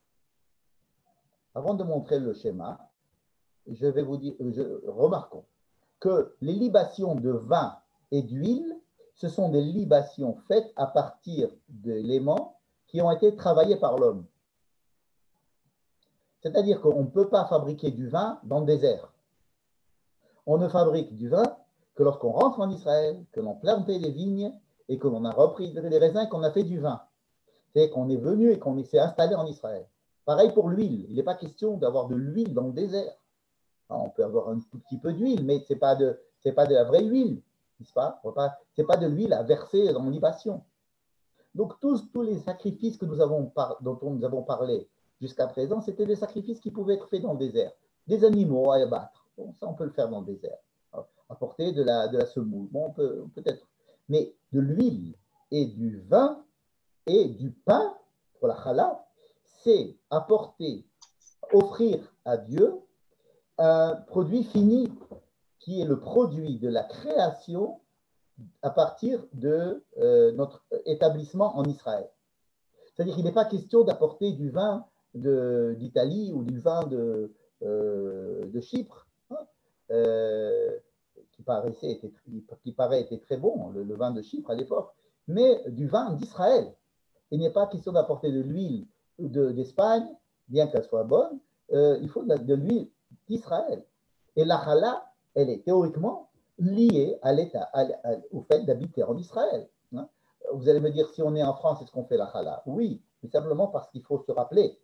Avant de montrer le schéma, je vais vous dire, remarquons que les libations de vin et d'huile, ce sont des libations faites à partir d'éléments qui ont été travaillés par l'homme. C'est-à-dire qu'on ne peut pas fabriquer du vin dans le désert. On ne fabrique du vin que lorsqu'on rentre en Israël, que l'on plantait des vignes et que l'on a repris des raisins et qu'on a fait du vin. C'est qu'on est venu et qu'on s'est installé en Israël. Pareil pour l'huile. Il n'est pas question d'avoir de l'huile dans le désert. On peut avoir un tout petit peu d'huile, mais ce n'est pas de la vraie huile, n'est-ce pas? Ce n'est pas de l'huile à verser dans l'ibation. Donc tous les sacrifices dont nous avons parlé jusqu'à présent, c'était des sacrifices qui pouvaient être faits dans le désert. Des animaux à abattre, bon, ça on peut le faire dans le désert. Apporter de la semoule, bon, peut-être. Mais de l'huile et du vin et du pain, pour la challah, c'est apporter, offrir à Dieu un produit fini qui est le produit de la création à partir de notre établissement en Israël. C'est-à-dire qu'il n'est pas question d'apporter du vin d'Italie ou du vin de Chypre, hein, qui paraît était très bon, le vin de Chypre à l'époque, mais du vin d'Israël. Il n'est pas question d'apporter de l'huile d'Espagne, bien qu'elle soit bonne, il faut de l'huile d'Israël. Et la challah, elle est théoriquement liée à l'état, au fait d'habiter en Israël. Hein. Vous allez me dire, si on est en France, est-ce qu'on fait la challah? Oui, mais simplement parce qu'il faut se rappeler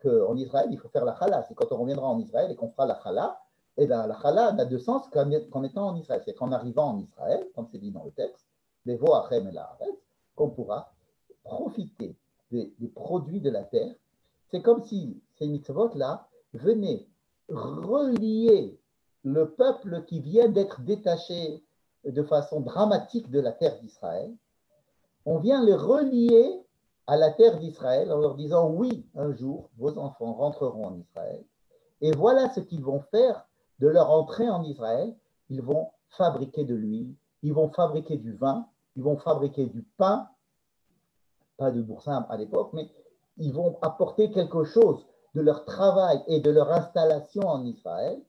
qu'en Israël, il faut faire la challah. C'est quand on reviendra en Israël et qu'on fera la challah, et bien la challah n'a de sens qu'en étant en Israël. C'est qu'en arrivant en Israël, comme c'est dit dans le texte, qu'on pourra profiter des produits de la terre. C'est comme si ces mitzvot-là venaient relier le peuple qui vient d'être détaché de façon dramatique de la terre d'Israël. On vient les relier à la terre d'Israël en leur disant oui, un jour, vos enfants rentreront en Israël. Et voilà ce qu'ils vont faire de leur entrée en Israël. Ils vont fabriquer de l'huile, ils vont fabriquer du vin, ils vont fabriquer du pain, pas de boursin à l'époque, mais ils vont apporter quelque chose de leur travail et de leur installation en Israël.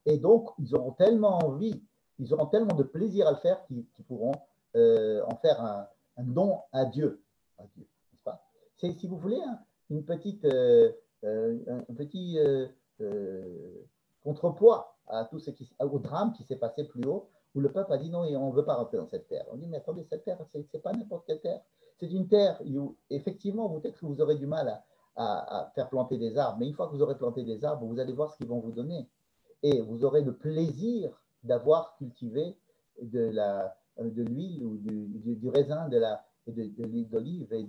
Et donc, ils auront tellement envie, ils auront tellement de plaisir à le faire qu'ils pourront en faire un don à Dieu. N'est-ce pas? C'est, si vous voulez, un petit contrepoids à tout au drame qui s'est passé plus haut, où le peuple a dit non, on ne veut pas rentrer dans cette terre. On dit, mais attendez, cette terre, ce n'est pas n'importe quelle terre. C'est une terre où, effectivement, peut-être que vous aurez du mal à faire planter des arbres, mais une fois que vous aurez planté des arbres, vous allez voir ce qu'ils vont vous donner. Et vous aurez le plaisir d'avoir cultivé de l'huile ou du raisin, de l'huile d'olive et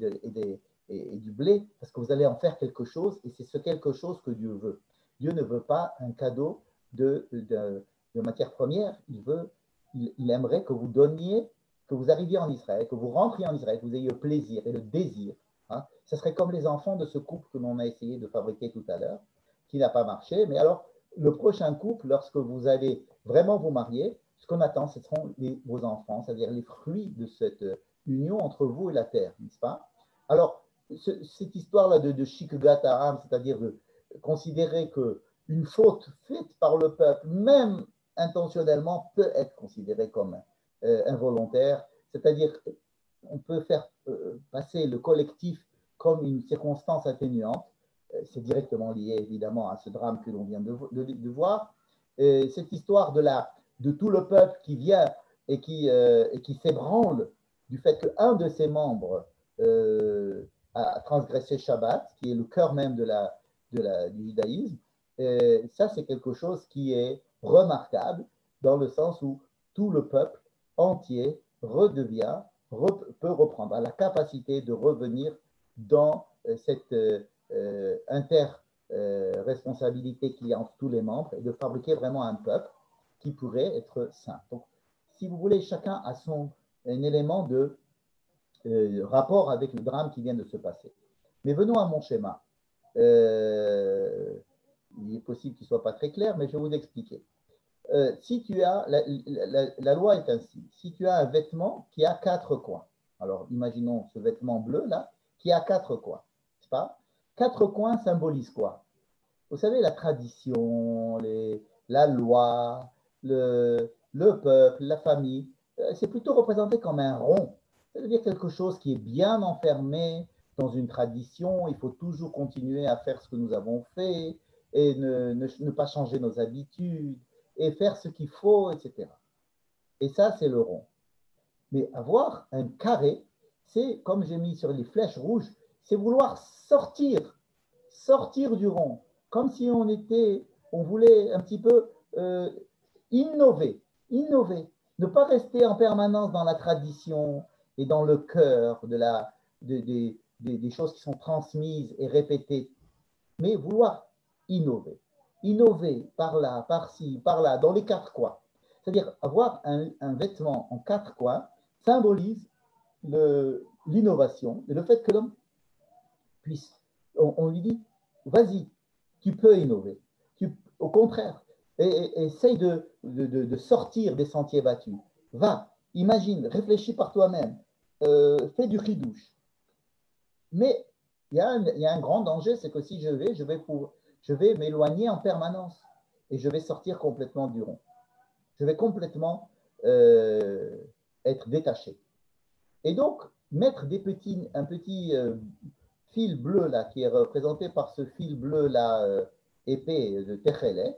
du blé, parce que vous allez en faire quelque chose, et c'est ce quelque chose que Dieu veut. Dieu ne veut pas un cadeau de matière première, il aimerait que vous donniez, que vous arriviez en Israël, que vous rentriez en Israël, que vous ayez le plaisir et le désir. Hein. Ce serait comme les enfants de ce couple que l'on a essayé de fabriquer tout à l'heure, qui n'a pas marché. Mais alors, le prochain couple, lorsque vous allez vraiment vous marier, ce qu'on attend, ce seront vos enfants, c'est-à-dire les fruits de cette union entre vous et la terre, n'est-ce pas? Alors, cette histoire-là de Shikgat Aram, c'est-à-dire de considérer qu'une faute faite par le peuple, même intentionnellement, peut être considérée comme involontaire, c'est-à-dire qu'on peut faire passer le collectif comme une circonstance atténuante. C'est directement lié évidemment à ce drame que l'on vient de voir. Cette histoire de tout le peuple qui vient et qui s'ébranle du fait qu'un de ses membres a transgressé Shabbat, qui est le cœur même du judaïsme, ça c'est quelque chose qui est remarquable dans le sens où tout le peuple entier peut reprendre, a la capacité de revenir dans cette responsabilité qu'il y a entre tous les membres et de fabriquer vraiment un peuple qui pourrait être saint. Donc, si vous voulez, chacun a un élément de rapport avec le drame qui vient de se passer. Mais venons à mon schéma. Il est possible qu'il ne soit pas très clair, mais je vais vous expliquer. Si tu as, la loi est ainsi, si tu as un vêtement qui a 4 coins, alors imaginons ce vêtement bleu là, qui a 4 coins, n'est-ce pas? 4 coins symbolisent quoi? Vous savez, la tradition, la loi, le peuple, la famille, c'est plutôt représenté comme un rond, c'est-à-dire quelque chose qui est bien enfermé dans une tradition, il faut toujours continuer à faire ce que nous avons fait et ne pas changer nos habitudes et faire ce qu'il faut, etc. Et ça, c'est le rond. Mais avoir un carré, c'est, comme j'ai mis sur les flèches rouges, c'est vouloir sortir du rond, comme si on voulait un petit peu innover, ne pas rester en permanence dans la tradition et dans le cœur des choses qui sont transmises et répétées, mais vouloir innover. Innover par là, par-ci, par-là, dans les 4 coins. C'est-à-dire avoir un vêtement en 4 coins symbolise l'innovation et le fait que l'homme puisse, on lui dit, vas-y, tu peux innover. Au contraire, essaye de sortir des sentiers battus. Va, imagine, réfléchis par toi-même, fais du ridouche. Mais il y a un grand danger, c'est que si je vais m'éloigner en permanence et je vais sortir complètement du rond. Je vais complètement être détaché. Et donc, mettre un petit fil bleu là, qui est représenté par ce fil bleu là, épais de Techelet,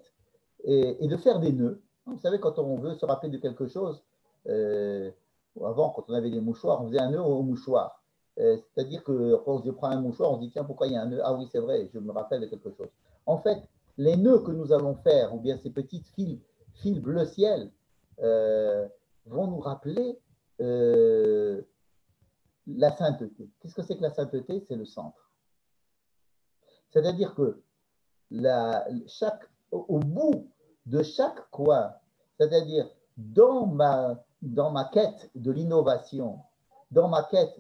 et de faire des nœuds. Vous savez, quand on veut se rappeler de quelque chose, avant, quand on avait des mouchoirs, on faisait un nœud au mouchoir. C'est-à-dire qu'on se prend un mouchoir, on se dit, tiens, pourquoi il y a un nœud? Ah oui, c'est vrai, je me rappelle de quelque chose. En fait, les nœuds que nous allons faire, ou bien ces petites fils bleu ciel, vont nous rappeler la sainteté. Qu'est-ce que c'est que la sainteté? C'est le centre. C'est-à-dire que au bout de chaque coin, c'est-à-dire dans ma quête de l'innovation, dans ma quête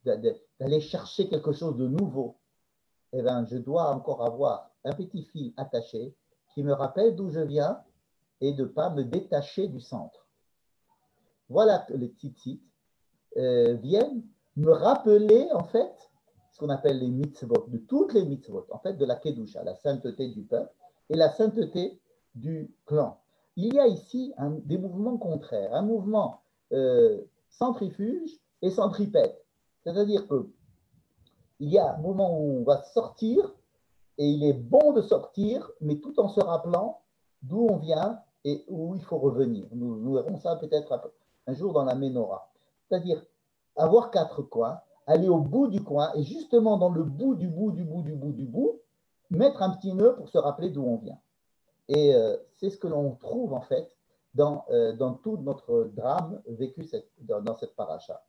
d'aller chercher quelque chose de nouveau, eh bien, je dois encore avoir un petit fil attaché qui me rappelle d'où je viens et de ne pas me détacher du centre. Voilà que les tzitzit viennent me rappeler, en fait, ce qu'on appelle les mitzvot, de toutes les mitzvot, en fait, de la kedusha, la sainteté du peuple et la sainteté du clan. Il y a ici des mouvements contraires, un mouvement centrifuge et centripète. C'est-à-dire qu'il y a un moment où on va sortir, et il est bon de sortir, mais tout en se rappelant d'où on vient et où il faut revenir. Nous verrons ça peut-être un jour dans la Ménorah. C'est-à-dire avoir 4 coins, aller au bout du coin, et justement dans le bout du bout, mettre un petit nœud pour se rappeler d'où on vient. Et c'est ce que l'on trouve en fait dans tout notre drame vécu dans cette paracha.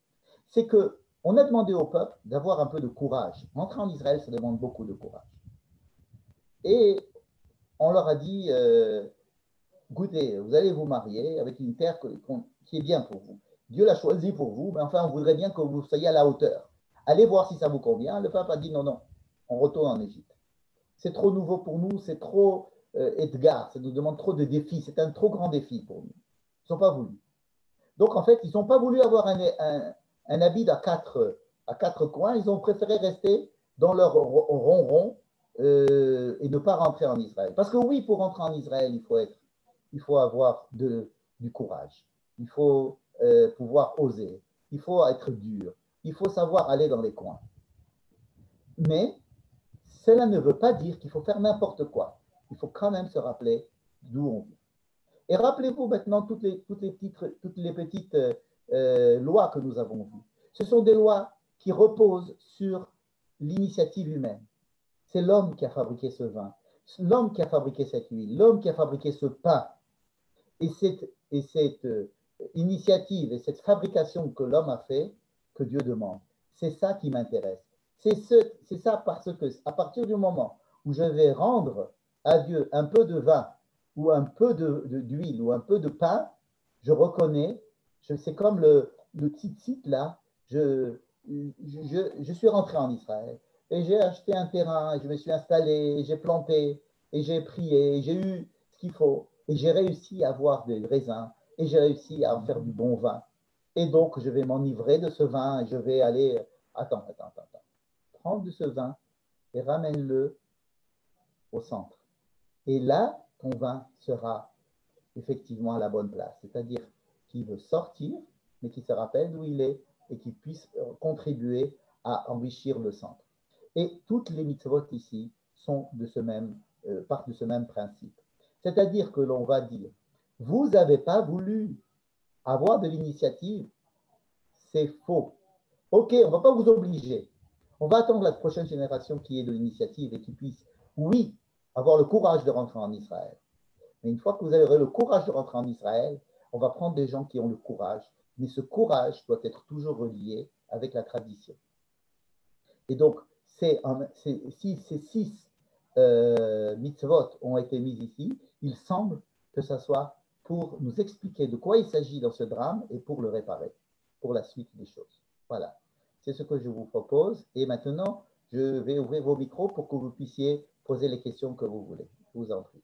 C'est qu'on a demandé au peuple d'avoir un peu de courage. Entrer en Israël, ça demande beaucoup de courage. Et on leur a dit, écoutez, vous allez vous marier avec une terre qui est bien pour vous. Dieu l'a choisi pour vous, mais enfin, on voudrait bien que vous soyez à la hauteur. Allez voir si ça vous convient. Le peuple a dit non, non, on retourne en Égypte. C'est trop nouveau pour nous, c'est trop Edgar, ça nous demande trop de défis, c'est un trop grand défi pour nous. Ils n'ont pas voulu. Donc, en fait, ils n'ont pas voulu avoir un habit à quatre coins, ils ont préféré rester dans leur rond-rond et ne pas rentrer en Israël. Parce que oui, pour rentrer en Israël, il faut avoir du courage, il faut pouvoir oser, il faut être dur, il faut savoir aller dans les coins. Mais cela ne veut pas dire qu'il faut faire n'importe quoi. Il faut quand même se rappeler d'où on vient. Et rappelez-vous maintenant toutes les petites lois que nous avons vues. Ce sont des lois qui reposent sur l'initiative humaine. C'est l'homme qui a fabriqué ce vin, l'homme qui a fabriqué cette huile, l'homme qui a fabriqué ce pain. Et cette initiative et cette fabrication que l'homme a fait, que Dieu demande. C'est ça qui m'intéresse. C'est ça parce que à partir du moment où je vais rendre à Dieu un peu de vin ou un peu d'huile ou un peu de pain, je reconnais, c'est comme le tzitzit là, je suis rentré en Israël et j'ai acheté un terrain, et je me suis installé, et j'ai planté, et j'ai prié, et j'ai eu ce qu'il faut, et j'ai réussi à avoir des raisins, et j'ai réussi à en faire du bon vin. Et donc, je vais m'enivrer de ce vin, et je vais aller, attends, prendre de ce vin et ramène-le au centre. Et là, ton vin sera effectivement à la bonne place, c'est-à-dire qu'il veut sortir, mais qui se rappelle d'où il est et qui puisse contribuer à enrichir le centre. Et toutes les mitzvot ici sont partent de ce même principe. C'est-à-dire que l'on va dire, vous n'avez pas voulu avoir de l'initiative, c'est faux. Ok, on ne va pas vous obliger. On va attendre la prochaine génération qui ait de l'initiative et qui puisse, oui, avoir le courage de rentrer en Israël. Mais une fois que vous aurez le courage de rentrer en Israël, on va prendre des gens qui ont le courage, mais ce courage doit être toujours relié avec la tradition. Et donc, si ces 6 mitzvot ont été mis ici, il semble que ce soit pour nous expliquer de quoi il s'agit dans ce drame et pour le réparer, pour la suite des choses. Voilà, c'est ce que je vous propose. Et maintenant, je vais ouvrir vos micros pour que vous puissiez poser les questions que vous voulez. Je vous en prie.